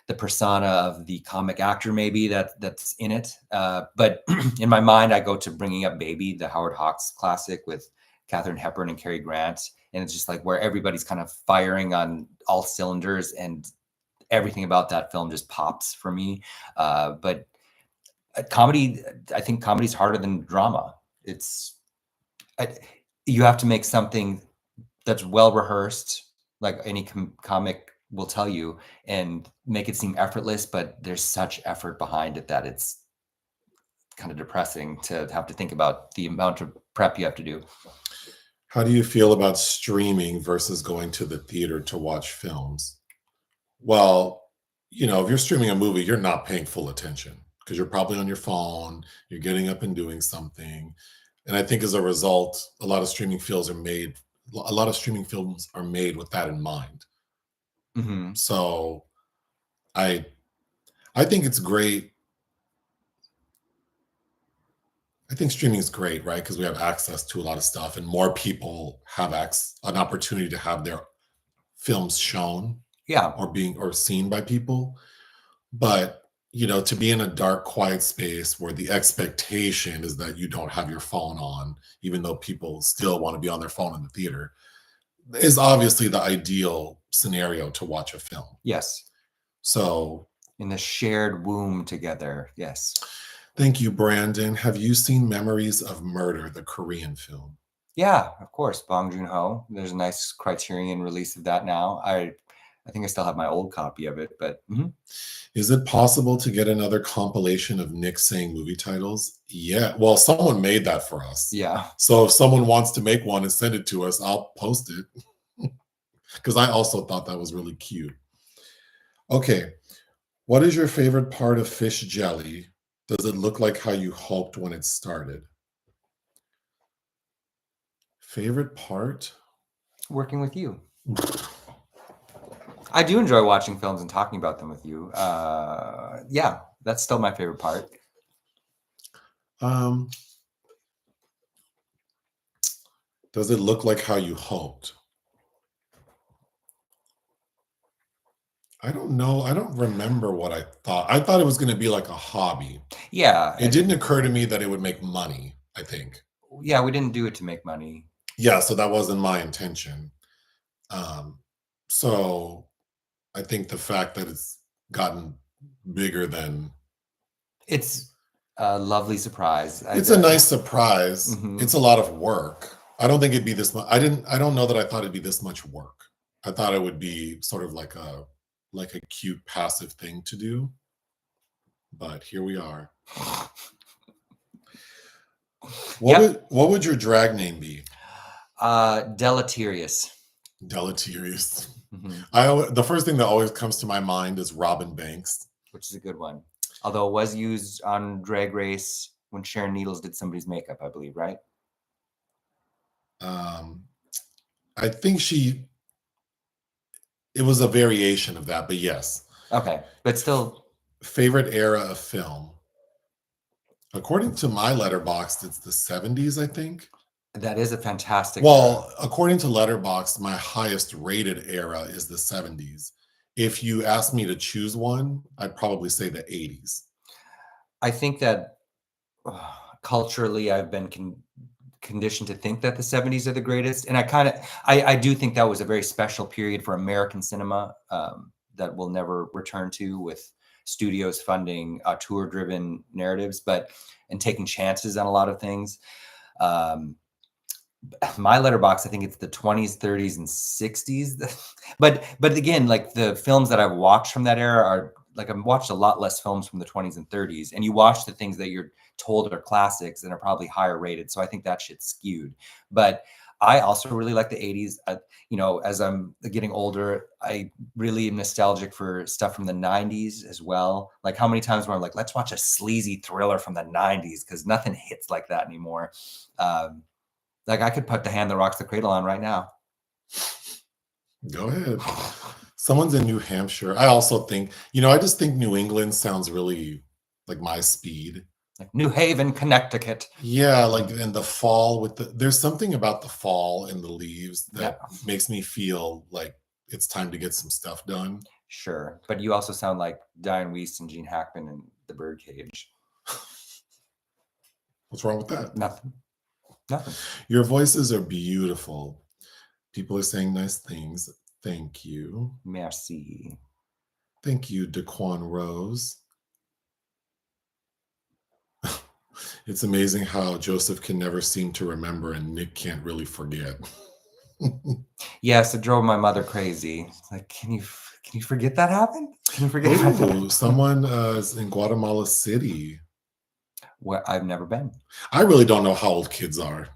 the persona of the comic actor maybe that's in it. But in my mind, I go to Bringing Up Baby, the Howard Hawks classic with Katharine Hepburn and Cary Grant, and it's just like where everybody's kind of firing on all cylinders, and everything about that film just pops for me. But comedy, I think comedy's harder than drama. You have to make something that's well rehearsed, like any comic will tell you, and make it seem effortless, but there's such effort behind it that it's kind of depressing to have to think about the amount of prep you have to do.
How do you feel about streaming versus going to the theater to watch films? Well, if you're streaming a movie, you're not paying full attention because you're probably on your phone, you're getting up and doing something. And I think as a result, a lot of streaming films are made a lot of streaming films are made with that in mind.
Mm-hmm.
So I think it's great. I think streaming is great, right? Because we have access to a lot of stuff, and more people have an opportunity to have their films shown
Yeah.
or seen by people. But to be in a dark, quiet space where the expectation is that you don't have your phone on, even though people still want to be on their phone in the theater, is obviously the ideal scenario to watch a film.
Yes.
So
in the shared womb together. Yes.
Thank you, Brandon. Have you seen Memories of Murder, the Korean film?
Yeah, of course. Bong Joon-ho. There's a nice Criterion release of that now. I think I still have my old copy of it, but
Is it possible to get another compilation of Nick saying movie titles? Yeah. Well, someone made that for us.
Yeah.
So if someone wants to make one and send it to us, I'll post it. Because I also thought that was really cute. Okay. What is your favorite part of fish jelly? Does it look like how you hoped when it started? Favorite part?
Working with you. I do enjoy watching films and talking about them with you. Yeah, that's still my favorite part.
Does it look like how you hoped? I don't know. I don't remember what I thought. I thought it was going to be like a hobby.
Yeah.
It didn't occur to me that it would make money, I think.
Yeah, we didn't do it to make money.
Yeah, so that wasn't my intention. So I think the fact that it's gotten bigger than...
It's a lovely surprise.
It's a nice surprise.
Mm-hmm.
It's a lot of work. I don't think it'd be this much. I don't know that I thought it'd be this much work. I thought it would be sort of like a cute passive thing to do. But here we are. What would your drag name be?
Deleterious.
Deleterious.
Mm-hmm.
The first thing that always comes to my mind is Robin Banks,
which is a good one. Although it was used on Drag Race when Sharon Needles did somebody's makeup, I believe, right?
I think it was a variation of that, but yes.
Okay, but still.
Favorite era of film? According to my Letterboxd, it's the 70s, I think.
That is a fantastic...
Well, according to Letterboxd, my highest rated era is the 70s. If you asked me to choose one, I'd probably say the 80s.
I think that culturally, I've been conditioned to think that the 70s are the greatest. And I do think that was a very special period for American cinema that we'll never return to, with studios funding tour-driven narratives, and taking chances on a lot of things. My Letterboxd, I think it's the 20s, 30s, and 60s. But again, like the films that I've watched from that era are like, I've watched a lot less films from the 20s and 30s, and you watch the things that you're told are classics and are probably higher rated. So I think that shit's skewed. But I also really like the 80s. As I'm getting older, I really am nostalgic for stuff from the 90s as well. Like, how many times where I'm like, let's watch a sleazy thriller from the 90s, because nothing hits like that anymore. Like, I could put The Hand That Rocks the Cradle on right now.
Go ahead. Someone's in New Hampshire. I also think, I just think New England sounds really like my speed.
Like New Haven, Connecticut.
Yeah, like in the fall there's something about the fall and the leaves that makes me feel like it's time to get some stuff done.
Sure. But you also sound like Diane Wiest and Gene Hackman in The Birdcage.
What's wrong with that?
Nothing.
Your voices are beautiful. People are saying nice things. Thank you.
Merci.
Thank you, Daquan Rose. It's amazing how Joseph can never seem to remember and Nick can't really forget.
Yes, it drove my mother crazy. Like, can you forget that happened? Can you forget?
Ooh, someone is in Guatemala City.
Well, I've never been.
I really don't know how old kids are.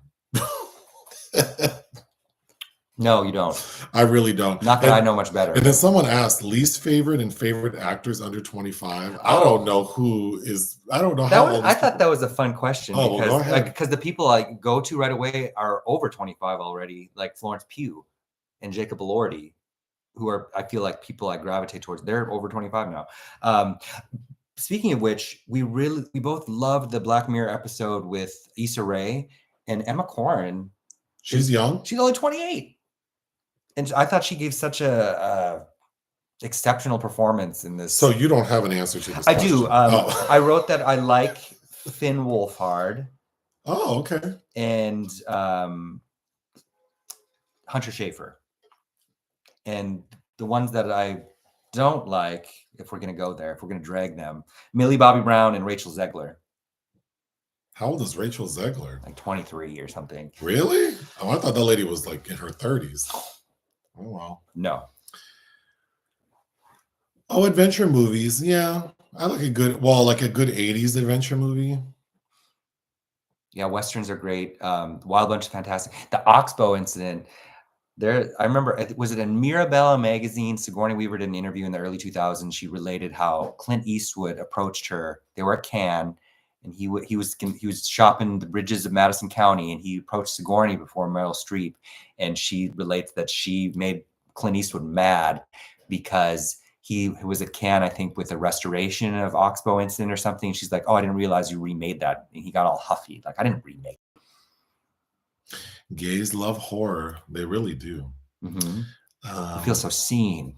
No, you don't.
I really don't.
Not that I know much better.
And then someone asked least favorite and favorite actors under 25. I don't know who is. I don't know how old.
I thought that was a fun question
Oh, well, go ahead.
because the people I go to right away are over 25 already, like Florence Pugh and Jacob Elordi, who are, I feel like, people I gravitate towards. They're over 25 now. Speaking of which, we both loved the Black Mirror episode with Issa Rae and Emma Corrin.
She's young.
She's only 28. And I thought she gave such a exceptional performance in this.
So you don't have an answer to this
I
question.
do. I wrote that I like Finn Wolfhard.
Oh, okay.
And Hunter Schafer. And the ones that I don't like, if we're going to go there, if we're going to drag them, Millie Bobby Brown and Rachel Zegler.
How old is Rachel Zegler?
Like 23 or something.
Really? Oh, I thought that lady was like in her 30s. Oh, wow.
No.
Oh, adventure movies. Yeah. I like a good 80s adventure movie.
Yeah, Westerns are great. Wild Bunch is fantastic. The Oxbow incident. I remember, was it in Mirabella magazine? Sigourney Weaver did an interview in the early 2000s. She related how Clint Eastwood approached her. They were at Cannes, and he was shopping the bridges of Madison County, and he approached Sigourney before Meryl Streep, and she relates that she made Clint Eastwood mad because he was at Cannes, I think, with a restoration of Oxbow incident or something. She's like, "Oh, I didn't realize you remade that." And he got all huffy, like, "I didn't remake."
Gays love horror. They really do.
Mm-hmm. You feel so seen.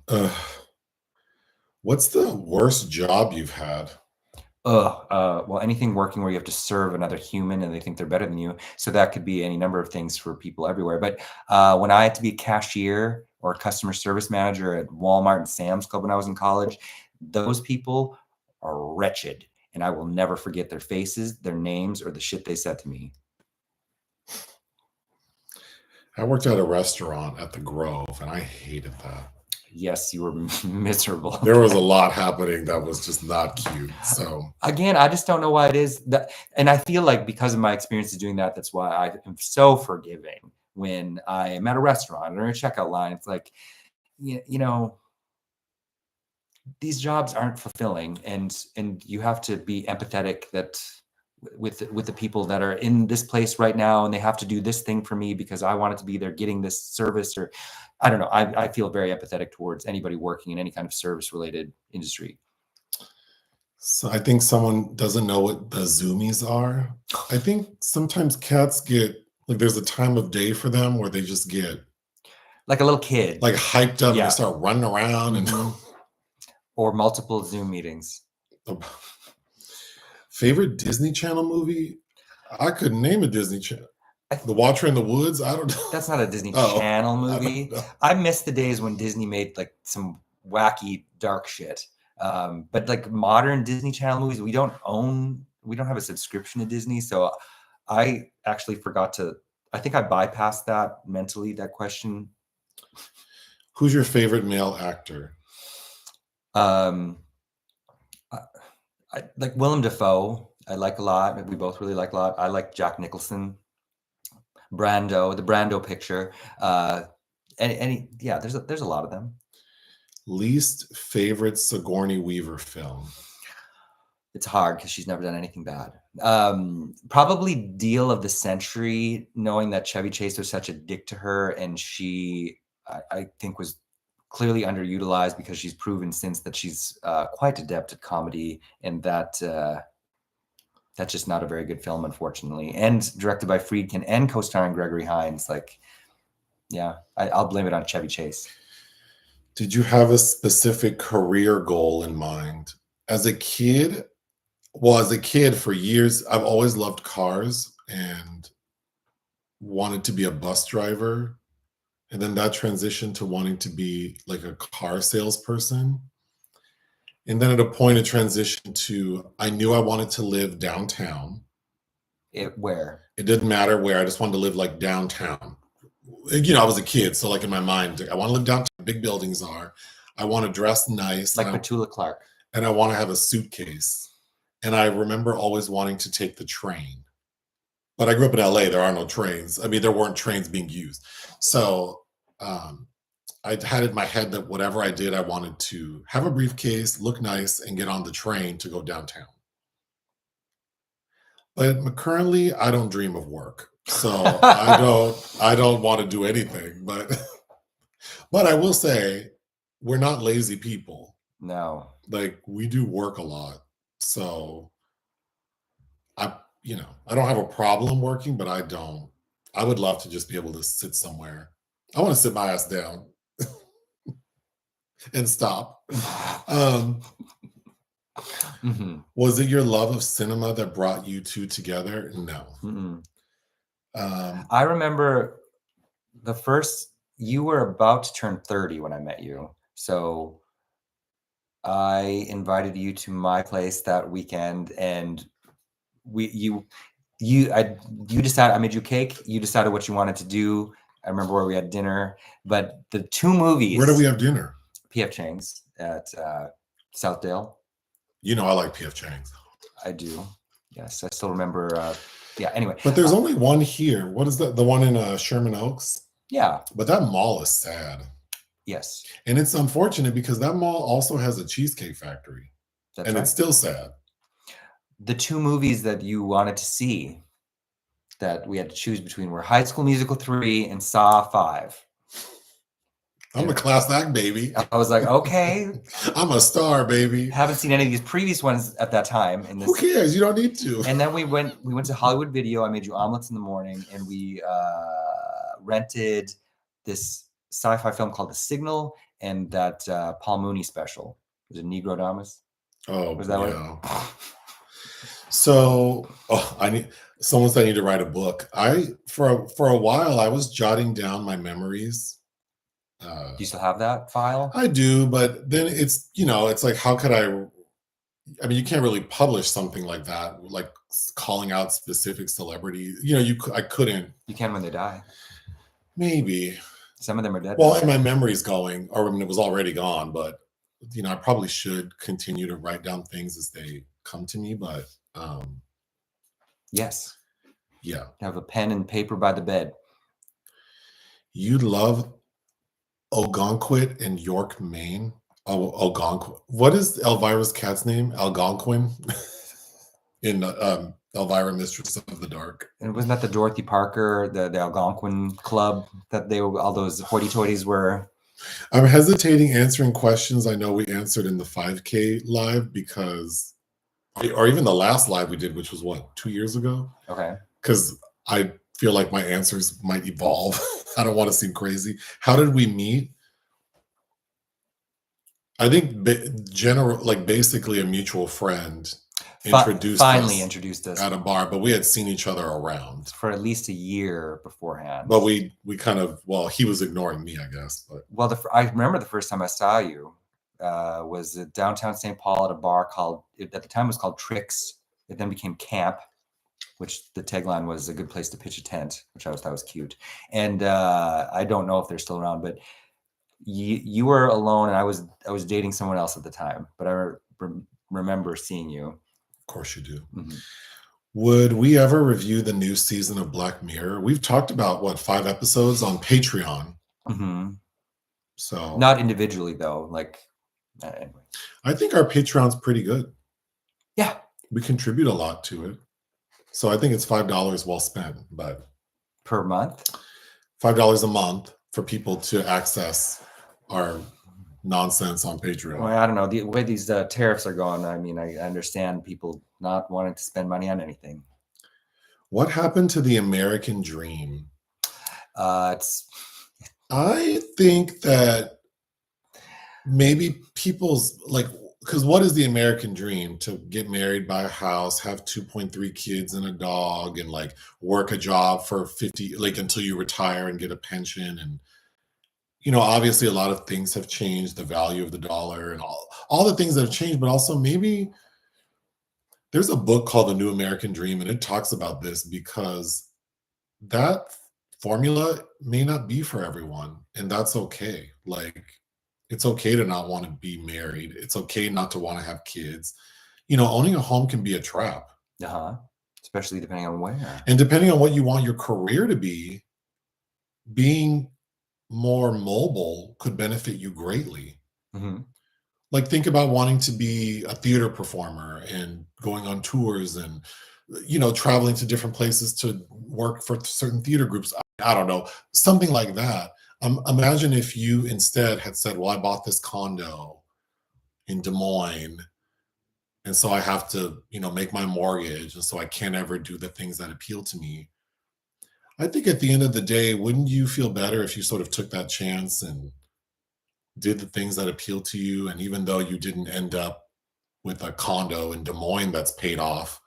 What's the worst job you've had?
Well, anything working where you have to serve another human and they think they're better than you. So that could be any number of things for people everywhere. But when I had to be a cashier or a customer service manager at Walmart and Sam's Club when I was in college, those people are wretched. And I will never forget their faces, their names, or the shit they said to me.
I worked at a restaurant at the Grove, and I hated that.
Yes, you were miserable.
There was a lot happening that was just not cute. So
again, I just don't know why it is that, and I feel like because of my experience of doing that, that's why I am so forgiving when I am at a restaurant or a checkout line. It's like, you know, these jobs aren't fulfilling, and you have to be empathetic that with the people that are in this place right now, and they have to do this thing for me because I want it to be there getting this service, or I don't know. I feel very empathetic towards anybody working in any kind of service related industry.
So I think someone doesn't know what the zoomies are. I think sometimes cats get, like, there's a time of day for them where they just get
like a little kid,
like hyped up, and they start running around and
or multiple Zoom meetings.
Favorite Disney Channel movie? I couldn't name a Disney Channel. The Watcher in the Woods? I don't know.
That's not a Disney Channel movie. I miss the days when Disney made like some wacky dark shit. But like modern Disney Channel movies, we don't have a subscription to Disney. So I actually I think I bypassed that mentally, that question.
Who's your favorite male actor?
I like Willem Dafoe. I like a lot. We both really like a lot. I like Jack Nicholson, Brando, the Brando picture. There's a lot of them.
Least favorite Sigourney Weaver film?
It's hard because she's never done anything bad. Probably Deal of the Century, knowing that Chevy Chase was such a dick to her, and she, I think, was clearly underutilized because she's proven since that she's quite adept at comedy, and that's just not a very good film, unfortunately. And directed by Friedkin and co-starring Gregory Hines. Like, yeah, I'll blame it on Chevy Chase.
Did you have a specific career goal in mind? As a kid, for years, I've always loved cars and wanted to be a bus driver. And then that transitioned to wanting to be like a car salesperson. And then at a point it transitioned to, I knew I wanted to live downtown.
Where?
It didn't matter where. I just wanted to live like downtown. I was a kid. So like in my mind, I want to live downtown. Big buildings are. I want to dress nice.
Like Petula Clark.
And I want to have a suitcase. And I remember always wanting to take the train. But I grew up in LA. There are no trains. I mean, there weren't trains being used. So I had in my head that whatever I did, I wanted to have a briefcase, look nice, and get on the train to go downtown. But currently, I don't dream of work, so I don't want to do anything. But but I will say, we're not lazy people.
No.
Like, we do work a lot, so I I don't have a problem working, but I would love to just be able to sit somewhere. I want to sit my ass down and stop.
Mhm.
Was it your love of cinema that brought you two together? No.
Mm-mm.
Um,
I remember you were about to turn 30 when I met you. So I invited you to my place that weekend, and you decided. I made you cake. You decided what you wanted to do. I remember where we had dinner, but the two movies.
where do we have dinner?
P.F. Chang's at Southdale.
You know I like P.F. Chang's.
I do. Yes, I still remember. Yeah. Anyway,
But there's only one here. What is that? The one in Sherman Oaks?
yeah.
But that mall is sad.
Yes,
And it's unfortunate because that mall also has a Cheesecake Factory.
that's
And
right.
it's still sad.
The two movies that you wanted to see that we had to choose between were High School Musical 3 and Saw 5.
I'm a class act, baby.
I was like, okay.
I'm a star, baby.
Haven't seen any of these previous ones at that time.
Who cares? You don't need to.
And then we went to Hollywood Video. I made you omelets in the morning, and we rented this sci-fi film called The Signal and that Paul Mooney special. Was it Negro Damas?
Oh,
Was that
yeah. So, someone said I need to write a book. For a while, I was jotting down my memories.
Do you still have that file?
I do, but then it's like, how could I mean, you can't really publish something like that, like calling out specific celebrities. I couldn't.
You can when they die.
Maybe.
Some of them are dead.
Well, and my memory's going, or I mean, it was already gone, but I probably should continue to write down things as they come to me, but
yes.
Yeah.
Have a pen and paper by the bed.
You love Algonquin in York, Maine. Oh, Algonquin. What is Elvira's cat's name? Algonquin in Elvira, Mistress of the Dark.
And wasn't that the Dorothy Parker, the Algonquin Club that all those hoity-toities were?
I'm hesitating answering questions I know we answered in the 5K live because, or even the last live we did, which was what, 2 years ago?
Okay.
Because I feel like my answers might evolve. I don't want to seem crazy. How did we meet? I think basically a mutual friend introduced us at a bar, but we had seen each other around
for at least a year beforehand.
But we kind of, he was ignoring me, I guess. But
I remember the first time I saw you was at downtown St. Paul at a bar at the time it was called Tricks. It then became Camp, which the tagline was a good place to pitch a tent, which I thought was cute. And I don't know if they're still around, but you were alone, and I was dating someone else at the time. But I remember seeing you.
Of course you do.
Mm-hmm.
Would we ever review the new season of Black Mirror? We've talked about 5 episodes on Patreon.
Mm-hmm.
So
not individually though. Anyway.
I think our Patreon's pretty good.
Yeah,
we contribute a lot to it, so I think it's $5 well spent. But
per month,
$5 a month for people to access our nonsense on Patreon.
Well, I don't know the way these tariffs are going. I mean, I understand people not wanting to spend money on anything.
What happened to the American dream? I think that maybe people's because what is the American dream? To get married, buy a house, have 2.3 kids and a dog, and work a job for 50, until you retire and get a pension. And obviously a lot of things have changed, the value of the dollar and all the things that have changed, but also maybe there's a book called The New American Dream, and it talks about this because that formula may not be for everyone, and that's okay. It's okay to not want to be married. It's okay not to want to have kids. Owning a home can be a trap.
Especially depending on where.
And depending on what you want your career to be, being more mobile could benefit you greatly.
Mm-hmm.
Like think about wanting to be a theater performer and going on tours and traveling to different places to work for certain theater groups. I don't know, something like that. Imagine if you instead had said, well, I bought this condo in Des Moines, and so I have to, make my mortgage, and so I can't ever do the things that appeal to me. I think at the end of the day, wouldn't you feel better if you sort of took that chance and did the things that appeal to you? And even though you didn't end up with a condo in Des Moines that's paid off,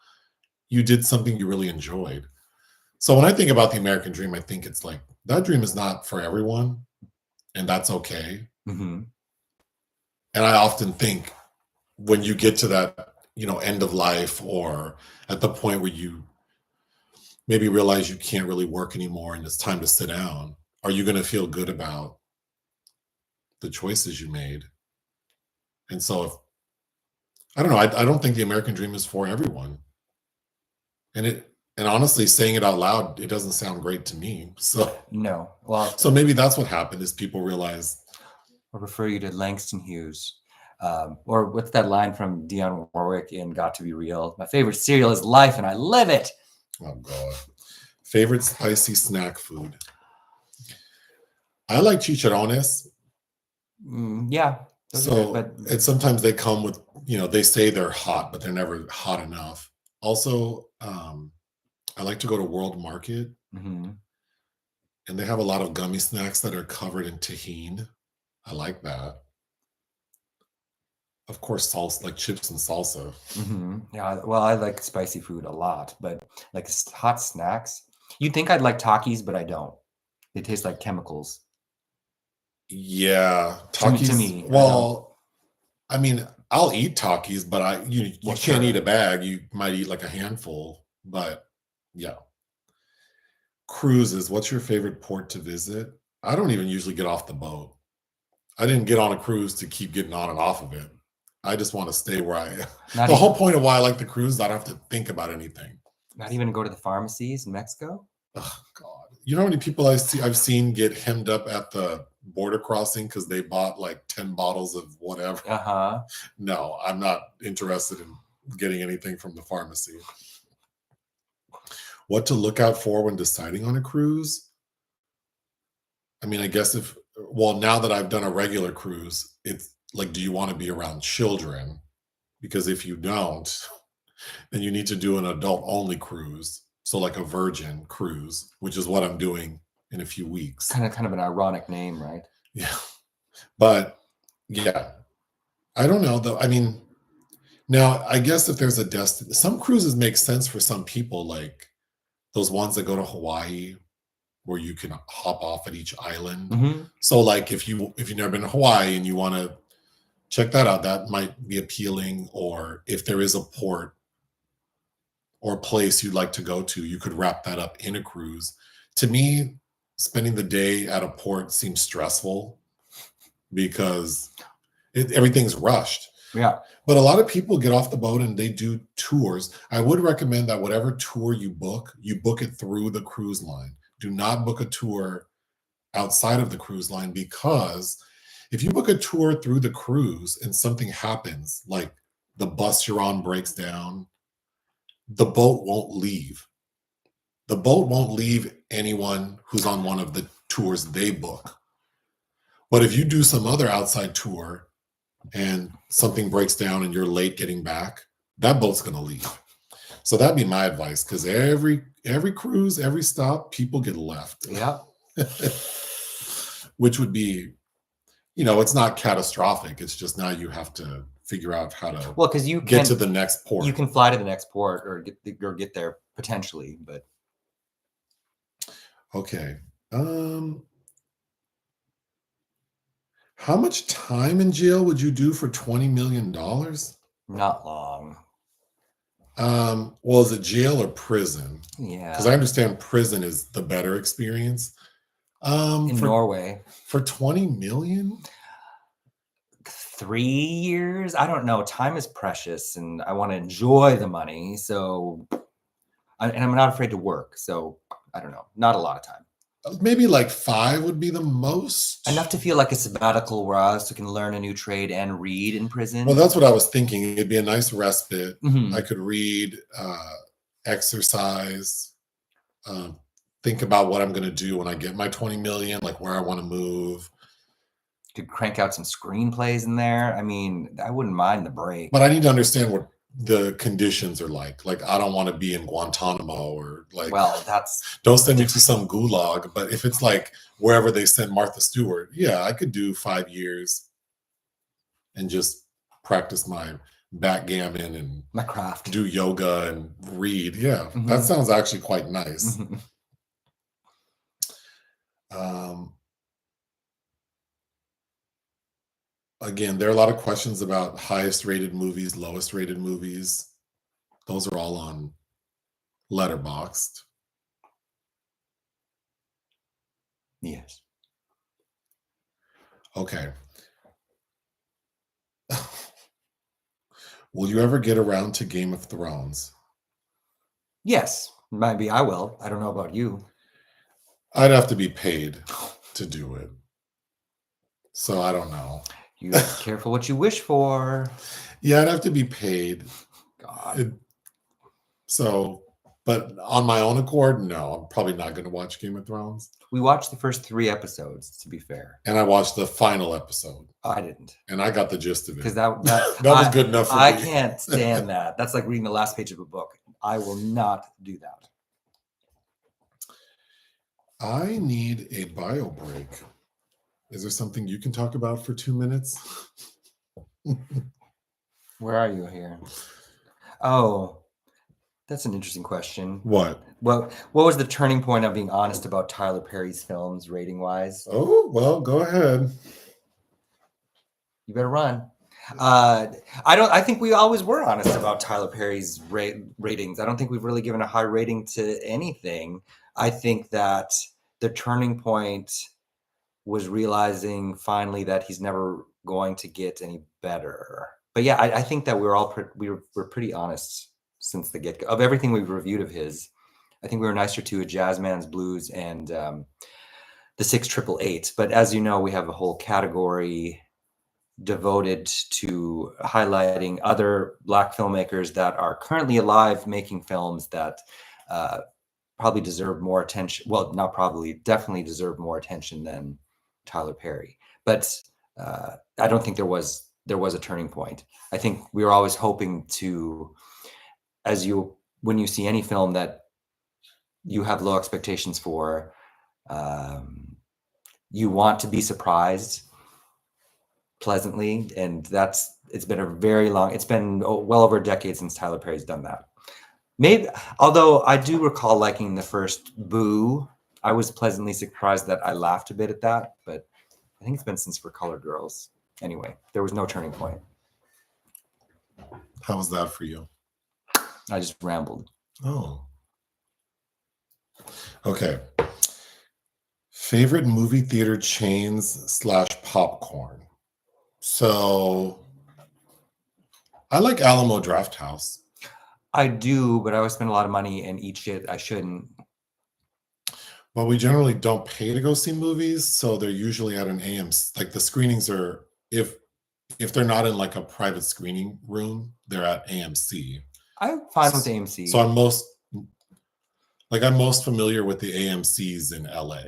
you did something you really enjoyed. So when I think about the American dream, I think it's like that dream is not for everyone, and that's okay.
Mm-hmm.
And I often think when you get to that, end of life, or at the point where you maybe realize you can't really work anymore and it's time to sit down, are you going to feel good about the choices you made? And so if I don't know, I don't think the American dream is for everyone. And honestly, saying it out loud, it doesn't sound great to me. So
No. Well,
so maybe that's what happened is people realize.
I'll refer you to Langston Hughes. Or what's that line from Dionne Warwick in Got to Be Real? My favorite cereal is life and I live it.
Oh God. Favorite spicy snack food. I like chicharrones.
Yeah.
So and sometimes they come with, they say they're hot, but they're never hot enough. Also, I like to go to World Market,
Mm-hmm.
and they have a lot of gummy snacks that are covered in tahini. I like that. Of course, salsa, like chips and salsa.
Mm-hmm. Yeah. Well, I like spicy food a lot, but like hot snacks. You'd think I'd like Takis, but I don't. They taste like chemicals.
Yeah,
To me-
Takis.
to me,
Well, I mean, I'll eat Takis, but you
Well,
can't
sure.
eat a bag. You might eat like a handful, but yeah. Cruises. What's your favorite port to visit? I don't even usually get off the boat. I didn't get on a cruise to keep getting on and off of it. I just want to stay where I am.
Not
The
even,
whole point of why I like the cruise, I don't have to think about anything.
not even go to the pharmacies in Mexico.
Oh God. You know how many people I've seen get hemmed up at the border crossing because they bought like 10 bottles of whatever?
Uh-huh.
No, I'm not interested in getting anything from the pharmacy. What to look out for when deciding on a cruise? I mean, I guess now that I've done a regular cruise, it's like, do you want to be around children? Because if you don't, then you need to do an adult only cruise. So like a virgin cruise, which is what I'm doing in a few weeks.
Kind of an ironic name, right?
Yeah. But yeah, I don't know though. I mean, now I guess if there's some cruises make sense for some people, like those ones that go to Hawaii where you can hop off at each island.
Mm-hmm.
So like if you've never been to Hawaii and you want to check that out, that might be appealing. Or if there is a port or place you'd like to go to, you could wrap that up in a cruise. To me, spending the day at a port seems stressful because everything's rushed.
Yeah.
But a lot of people get off the boat and they do tours. I would recommend that whatever tour you book it through the cruise line. Do not book a tour outside of the cruise line, because if you book a tour through the cruise and something happens, like the bus you're on breaks down, the boat won't leave. The boat won't leave anyone who's on one of the tours they book. But if you do some other outside tour and something breaks down and you're late getting back, that boat's going to leave. So that'd be my advice, because every cruise, every stop, people get left.
Yeah.
Which would be, it's not catastrophic. It's just now you have to figure out how to
because you
get to the next port.
You can fly to the next port or get there potentially, but
okay. How much time in jail would you do for $20 million?
Not long.
Well, is it jail or prison?
Yeah.
Because I understand prison is the better experience.
In Norway.
For 20 million?
3 years? I don't know. Time is precious and I want to enjoy the money. So, and I'm not afraid to work. So I don't know. Not a lot of time.
Maybe like 5 would be the most.
Enough to feel like a sabbatical where I also can learn a new trade and read in prison.
Well, that's what I was thinking. It'd be a nice respite.
Mhm.
I could read, exercise, think about what I'm going to do when I get my 20 million, like where I want to move.
Could crank out some screenplays in there. I mean, I wouldn't mind the break.
But I need to understand what the conditions are like. Like, I don't want to be in Guantanamo or like,
well, that's
don't send me to some gulag. But if it's like wherever they send Martha Stewart, yeah, I could do 5 years and just practice my backgammon and
my craft.
do yoga and read. Yeah,
Mhm.
that sounds actually quite nice.
Mhm.
Again, there are a lot of questions about highest rated movies, lowest rated movies. Those are all on Letterboxd.
Yes.
Okay. Will you ever get around to Game of Thrones?
Yes, maybe I will. I don't know about you.
I'd have to be paid to do it. So I don't know.
You be careful what you wish for.
Yeah, I'd have to be paid.
God.
But on my own accord, no, I'm probably not going to watch Game of Thrones.
We watched the first 3 episodes, to be fair.
And I watched the final episode.
I didn't.
And I got the gist of it.
Because that
was good enough for me.
I can't stand that. That's like reading the last page of a book. I will not do that.
I need a bio break. Is there something you can talk about for 2 minutes?
Where are you here? Oh, that's an interesting question.
What?
Well, what was the turning point of being honest about Tyler Perry's films rating-wise?
Oh, well, go ahead.
You better run. I think we always were honest about Tyler Perry's ratings. I don't think we've really given a high rating to anything. I think that the turning point was realizing finally that he's never going to get any better. But yeah, I think that we're pretty honest since the get-go of everything we've reviewed of his. I think we were nicer to A Jazzman's Blues and the 6888. But as you know, we have a whole category devoted to highlighting other Black filmmakers that are currently alive making films that probably deserve more attention. Well, not probably, definitely deserve more attention than Tyler Perry. But I don't think there was a turning point. I think we were always hoping to, when you see any film that you have low expectations for, you want to be surprised pleasantly, and it's been well over a decade since Tyler Perry's done that. Maybe, although I do recall liking the first Boo, I was pleasantly surprised that I laughed a bit at that, but I think it's been since For Colored Girls. Anyway, there was no turning point.
How was that for you?
I just rambled.
Oh. Okay. Favorite movie theater chains / popcorn. So I like Alamo Drafthouse.
I do, but I always spend a lot of money and eat shit I shouldn't.
Well, we generally don't pay to go see movies, so they're usually at an AMC. Like the screenings are, if they're not in like a private screening room, they're at AMC.
I'm fine with AMC.
So I'm most familiar with the AMCs in LA.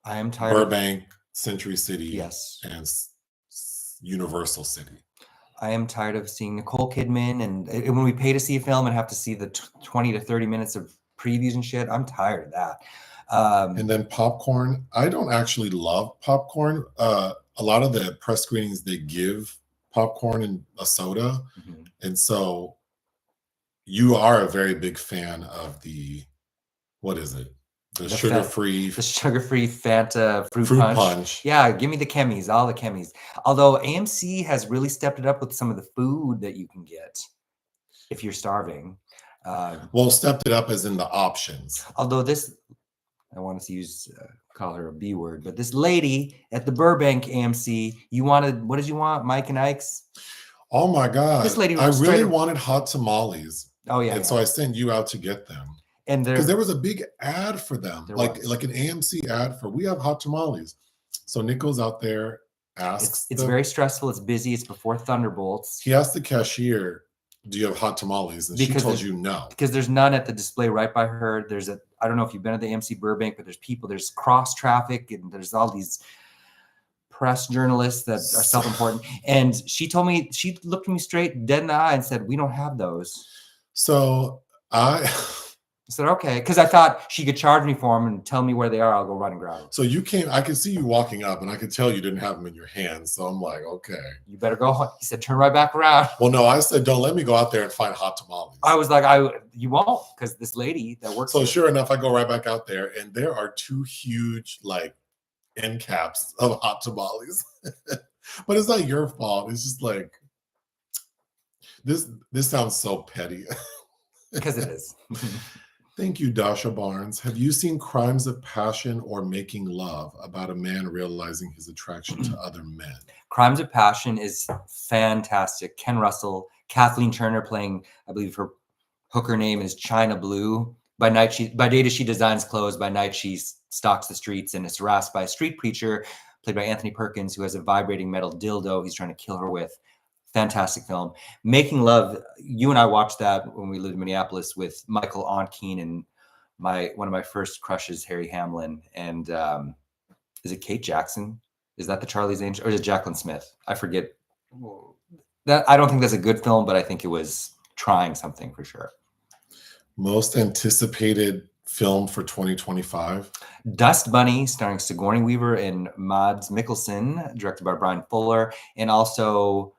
I am tired.
Burbank, Century City,
yes,
and Universal City.
I am tired of seeing Nicole Kidman, and when we pay to see a film and have to see the 20 to 30 minutes of previews and shit, I'm tired of that.
And then popcorn. I don't actually love popcorn. A lot of the press screenings, they give popcorn and a soda. Mm-hmm. And so you are a very big fan of what is it? The sugar-free
Fanta fruit punch. Yeah, give me the chemies, all the chemies. Although AMC has really stepped it up with some of the food that you can get if you're starving.
Stepped it up as in the options.
Although I want to call her a B word, but this lady at the Burbank AMC, what did you want? Mike and Ike's?
Oh my God.
This lady
I really wanted hot tamales.
Oh yeah.
And so I sent you out to get them.
And
because there was a big ad for them,
There
like
was.
like an AMC ad for we have hot tamales. So Nick goes out there, asks
It's very stressful. It's busy. It's before Thunderbolts.
he asked the cashier, "Do you have hot tamales?" And she
Because
told
there's-
you no.
Because there's none at the display right by her. There's a, I don't know if you've been at the AMC Burbank, but there's people, there's cross traffic, and there's all these press journalists that are self-important. And she told me, she looked me straight dead in the eye and said, "We don't have those."
So I
said, "Okay," because I thought she could charge me for them and tell me where they are. I'll go run and grab them.
So you came, I could see you walking up and I could tell you didn't have them in your hands. So I'm like, okay.
You better go. He said, "Turn right back around."
Well, no, I said, don't let me go out there and find hot tamales.
I was like, you won't, because this lady that works.
So sure enough, I go right back out there and there are two huge like end caps of hot tamales. But it's not your fault. It's just like, this sounds so petty.
Because it is.
Thank you, Dasha Barnes. Have you seen Crimes of Passion or Making Love, about a man realizing his attraction to other men?
Crimes of Passion is fantastic. Ken Russell, Kathleen Turner playing, I believe her hooker name is China Blue. By day she designs clothes. By night she stalks the streets and is harassed by a street preacher played by Anthony Perkins, who has a vibrating metal dildo he's trying to kill her with. Fantastic film. Making Love, you and I watched that when we lived in Minneapolis with Michael Onkeen and one of my first crushes, Harry Hamlin. And is it Kate Jackson? Is that the Charlie's Angel, or is it Jacqueline Smith? I forget. That I don't think that's a good film, but I think it was trying something for sure.
Most anticipated film for 2025?
Dust Bunny, starring Sigourney Weaver and Mads Mikkelsen, directed by Brian Fuller, and also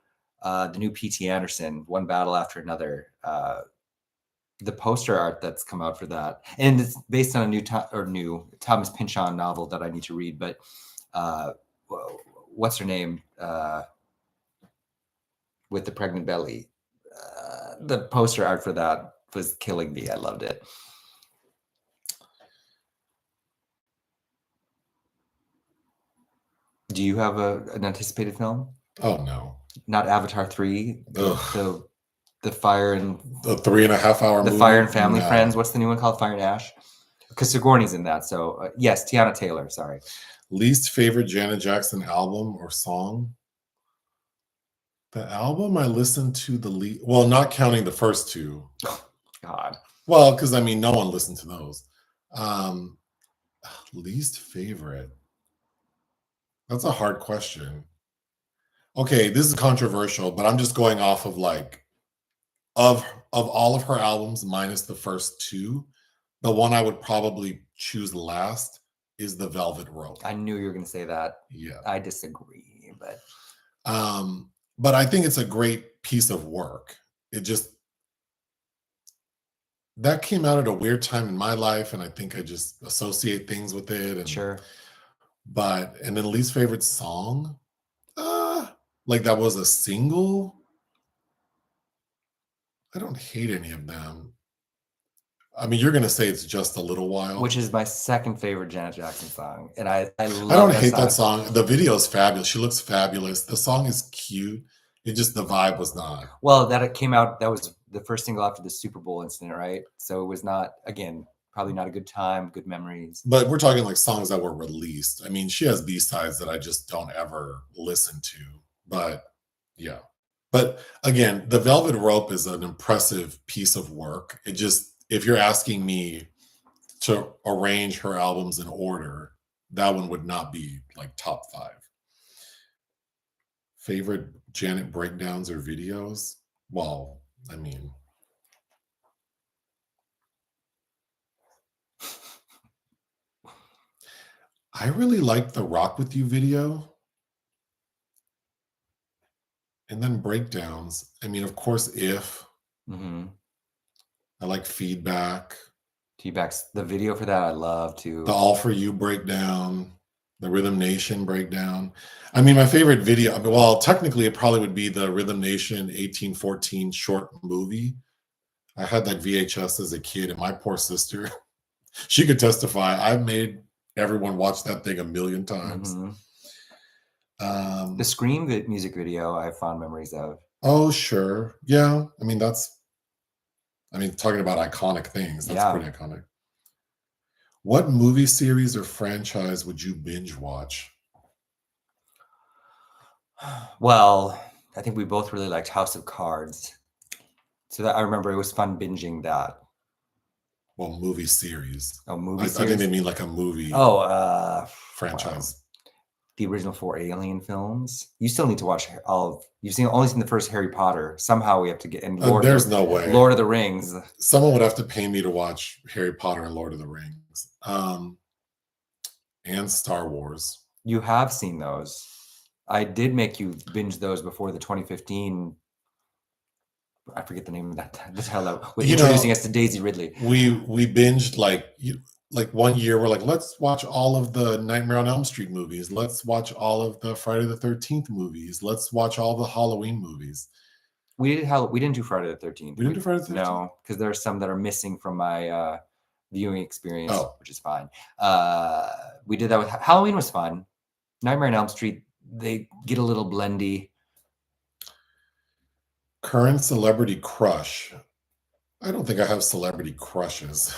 the new P.T. Anderson, One Battle After Another. The poster art that's come out for that, and it's based on a new Thomas Pynchon novel that I need to read. But what's her name with the pregnant belly? The poster art for that was killing me. I loved it. Do you have an anticipated film?
Oh no,
not Avatar 3. The Fire and
the 3.5 hour
the
movie?
Fire and Family Friends. What's the new one called? Fire and Ash. Because Sigourney's in that. So yes, Tiana Taylor. Sorry.
Least favorite Janet Jackson album or song? The album I listened to well, not counting the first two.
God.
Well, because I mean, no one listened to those. Least favorite. That's a hard question. Okay, this is controversial, but I'm just going off of like of all of her albums minus the first two, the one I would probably choose last is The Velvet Rope.
I knew you were going to say that.
Yeah.
I disagree, but
I think it's a great piece of work. It just that came out at a weird time in my life, and I think I just associate things with it. And
sure.
And then least favorite song, like that was a single. I don't hate any of them. I mean, you're gonna say it's Just a Little While,
which is my second favorite Janet Jackson song, and I love.
I don't hate that song. The video is fabulous. She looks fabulous. The song is cute. It just the vibe was not.
Well, that it came out. That was the first single after the Super Bowl incident, right? So it was not, again, probably not a good time, good memories.
But we're talking like songs that were released. I mean, she has B-sides that I just don't ever listen to. But yeah. But again, The Velvet Rope is an impressive piece of work. It just, if you're asking me to arrange her albums in order, that one would not be like top 5. Favorite Janet breakdowns or videos? Well, I mean, I really liked the Rock With You video. And then breakdowns. I mean, of course, If.
Mm-hmm.
I like Feedback.
T-Backs, the video for that I love too.
The All For You breakdown. The Rhythm Nation breakdown. I mean, my favorite video, well, technically it probably would be the Rhythm Nation 1814 short movie. I had that VHS as a kid, and my poor sister, she could testify. I've made everyone watch that thing a million times.
Mm-hmm. The Scream music video I have fond memories of.
Oh, sure. Yeah. I mean, I mean, talking about iconic things, that's
Yeah.
pretty iconic. What movie series or franchise would you binge watch?
Well, I think we both really liked House of Cards. So that I remember it was fun binging that.
Well, movie series.
Oh, movie
I
series?
think they mean like a movie
Wow.
franchise.
The original 4 Alien films. You still need to watch all of. You've only seen the first Harry Potter. Somehow we have to get in.
There's no way.
Lord of the Rings.
Someone would have to pay me to watch Harry Potter and Lord of the Rings, and Star Wars.
You have seen those. I did make you binge those before the 2015. I forget the name of that. The title. Introducing us to Daisy Ridley.
We binged like 1 year. We're like, let's watch all of the Nightmare on Elm Street movies. Let's watch all of the Friday the 13th movies. Let's watch all the Halloween movies.
We didn't do Friday the 13th.
We didn't do Friday the 13th?
No, because there are some that are missing from my viewing experience, which is fine. We did that with Halloween was fun. Nightmare on Elm Street, they get a little blendy.
Current celebrity crush. I don't think I have celebrity crushes.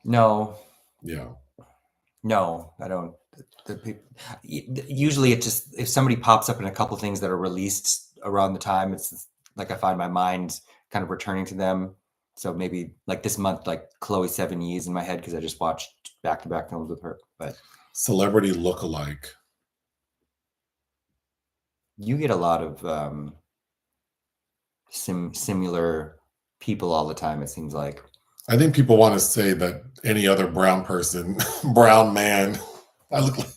No.
Yeah.
No, I don't. Usually it just, if somebody pops up in a couple things that are released around the time, it's like I find my mind kind of returning to them. So maybe like this month, like Chloe Sevigny in my head because I just watched back-to-back films with her. But
celebrity lookalike.
You get a lot of similar people all the time, it seems like.
I think people want to say that any other brown person, brown man, I look like,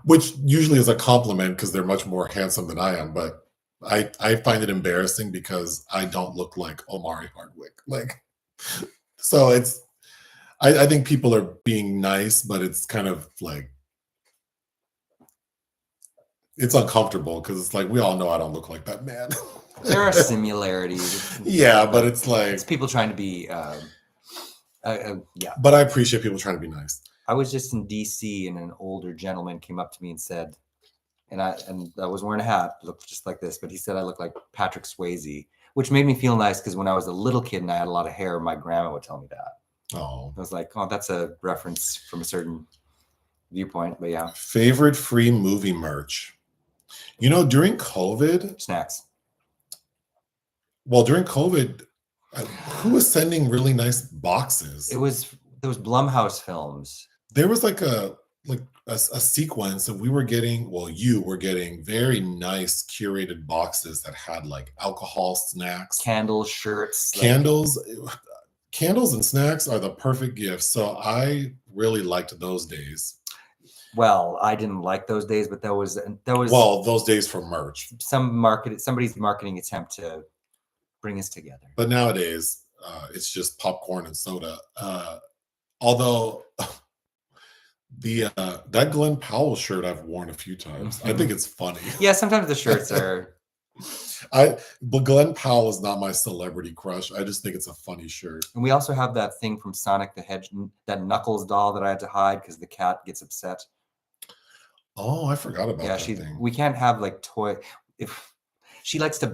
which usually is a compliment because they're much more handsome than I am. But I find it embarrassing because I don't look like Omari Hardwick. Like, so it's, I think people are being nice, but it's kind of like, it's uncomfortable because it's like, we all know I don't look like that man.
There are similarities.
Yeah, but it's like,
it's people trying to be, yeah.
But I appreciate people trying to be nice.
I was just in DC and an older gentleman came up to me and said, and I was wearing a hat, looked just like this, but he said I look like Patrick Swayze, which made me feel nice because when I was a little kid and I had a lot of hair, my grandma would tell me that.
Oh.
I was like, oh, that's a reference from a certain viewpoint, but yeah.
Favorite free movie merch? You know, during COVID,
snacks.
Well, during COVID, who was sending really nice boxes?
It was those Blumhouse films.
There was like a sequence that we were getting. Well, you were getting very nice curated boxes that had like alcohol, snacks,
candles, shirts,
candles. Candles and snacks are the perfect gifts. So I really liked those days.
Well, I didn't like those days, but that was
well, those days for merch.
Somebody's marketing attempt to bring us together.
But nowadays, it's just popcorn and soda. Although that Glenn Powell shirt I've worn a few times. I think it's funny.
Yeah, sometimes the shirts are.
But Glenn Powell is not my celebrity crush. I just think it's a funny shirt.
And we also have that thing from Sonic the Hedgehog, that Knuckles doll that I had to hide because the cat gets upset.
Oh, I forgot about that thing.
We can't have like toy. If she likes to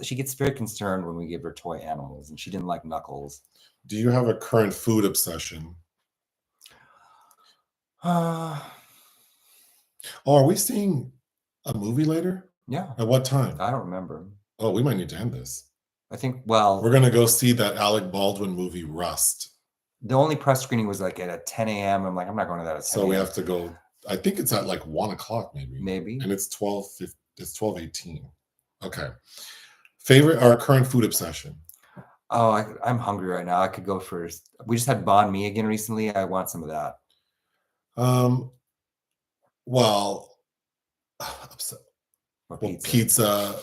she gets very concerned when we give her toy animals, and she didn't like Knuckles.
Do you have a current food obsession? Oh, are we seeing a movie later?
Yeah.
At what time?
I don't remember.
Oh, we might need to end this.
I think, well,
we're going to go see that Alec Baldwin movie, Rust.
The only press screening was like at 10 a.m. I'm like, I'm not going to that at 10
So we have to go. I think it's at like 1 o'clock maybe. And it's 12:18. Okay. Favorite or current food obsession?
Oh, I'm hungry right now. I could go first. We just had banh mi again recently. I want some of that.
Well, pizza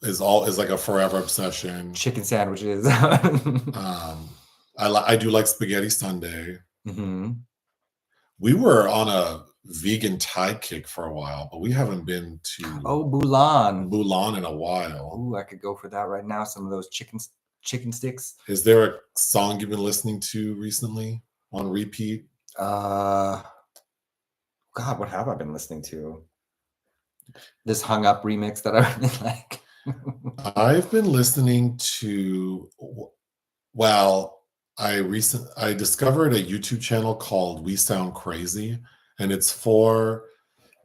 is like a forever obsession.
Chicken sandwiches.
I do like spaghetti sundae.
Mm-hmm.
We were on a vegan Thai kick for a while, but we haven't been to Bhulan in a while.
Ooh, I could go for that right now. Some of those chicken sticks.
Is there a song you've been listening to recently on repeat?
God, what have I been listening to? This Hung Up remix that I really like.
I've been listening to, well, I discovered a YouTube channel called We Sound Crazy, and it's for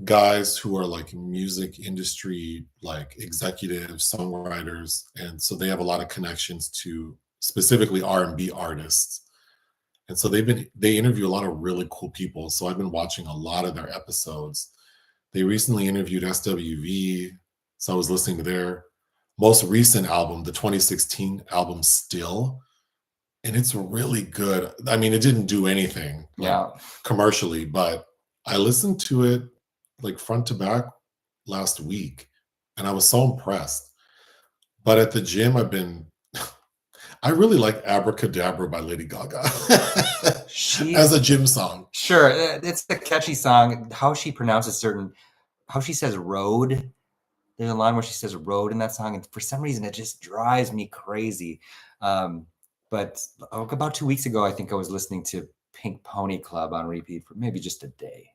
guys who are like music industry, like executives, songwriters, and so they have a lot of connections to specifically R&B artists. And so they interview a lot of really cool people. So I've been watching a lot of their episodes. They recently interviewed SWV, so I was listening to their most recent album, the 2016 album Still, and it's really good. I mean, it didn't do anything like
Yeah.
commercially, but I listened to it like front to back last week and I was so impressed. But at the gym, I really like Abracadabra by Lady Gaga as a gym song.
Sure, it's a catchy song. How she pronounces how she says road. There's a line where she says road in that song, and for some reason it just drives me crazy. But about 2 weeks ago, I think I was listening to Pink Pony Club on repeat for maybe just a day.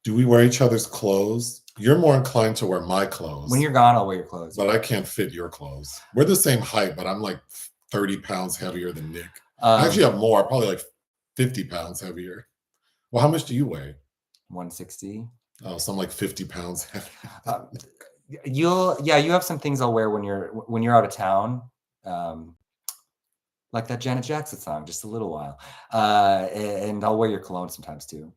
Do we wear each other's clothes? You're more inclined to wear my clothes.
When you're gone, I'll wear your clothes.
But I can't fit your clothes. We're the same height, but I'm like 30 pounds heavier than Nick. I actually have more, probably like 50 pounds heavier. Well, how much do you weigh?
160.
Oh, so I'm like 50 pounds heavier.
You have some things I'll wear when you're out of town. Like that Janet Jackson song, just a little while. And I'll wear your cologne sometimes too.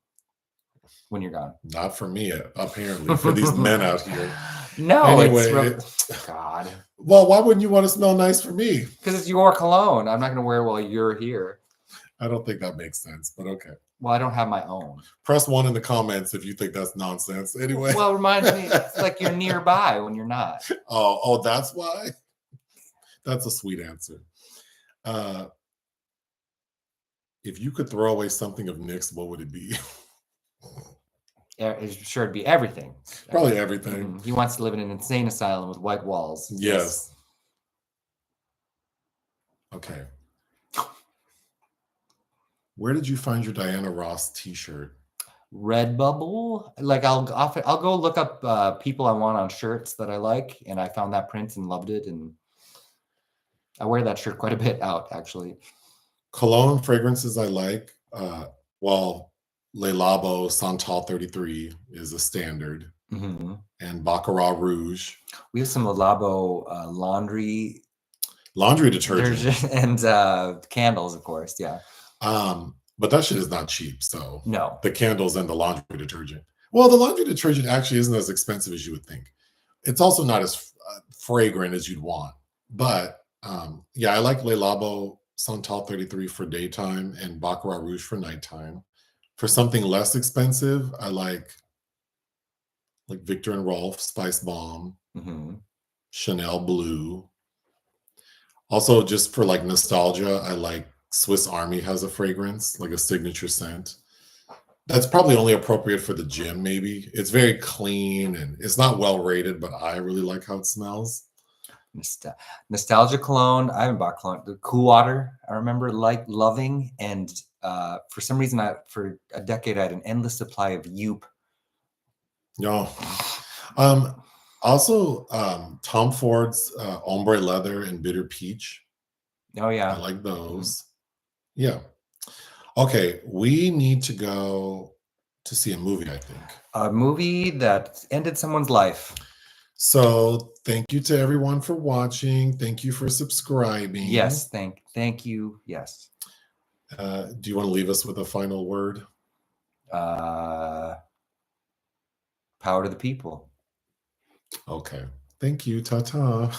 When you're gone.
Not for me, apparently, for these men out here.
No,
anyway,
God.
Well, why wouldn't you want to smell nice for me?
Because it's your cologne. I'm not going to wear it while you're here.
I don't think that makes sense, but okay.
Well, I don't have my own.
Press 1 in the comments if you think that's nonsense. Anyway.
Well, it reminds me, it's like you're nearby when you're not.
Oh, that's why? That's a sweet answer. If you could throw away something of Nick's, what would it be?
It's sure it'd be everything.
Probably everything.
He wants to live in an insane asylum with white walls.
Yes. Okay. Where did you find your Diana Ross t-shirt?
Redbubble. Like I'll go look up people I want on shirts that I like, and I found that print and loved it, and I wear that shirt quite a bit out actually.
Cologne fragrances I like. Well, Le Labo Santal 33 is a standard, and Baccarat Rouge.
We have some Le Labo laundry
detergent
and candles, of course. Yeah.
But that shit is not cheap. So
no,
the candles and the laundry detergent. Well, the laundry detergent actually isn't as expensive as you would think. It's also not as fragrant as you'd want. But yeah, I like Le Labo Santal 33 for daytime and Baccarat Rouge for nighttime. For something less expensive, I like Victor and Rolf Spice Bomb, Chanel Blue. Also, just for like nostalgia, I like Swiss Army has a fragrance, like a signature scent. That's probably only appropriate for the gym, maybe. It's very clean and it's not well rated, but I really like how it smells.
Nostalgia cologne. I haven't bought cologne. The Cool Water, I remember loving, and for some reason, for a decade, I had an endless supply of Youp.
No. Also, Tom Ford's Ombre Leather and Bitter Peach.
Oh yeah,
I like those. Yeah. Okay, we need to go to see a movie, I think.
A movie that ended someone's life.
So thank you to everyone for watching. Thank you for subscribing.
Yes, thank you. Yes.
Do you want to leave us with a final word?
Power to the people.
Okay. Thank you. Ta-ta.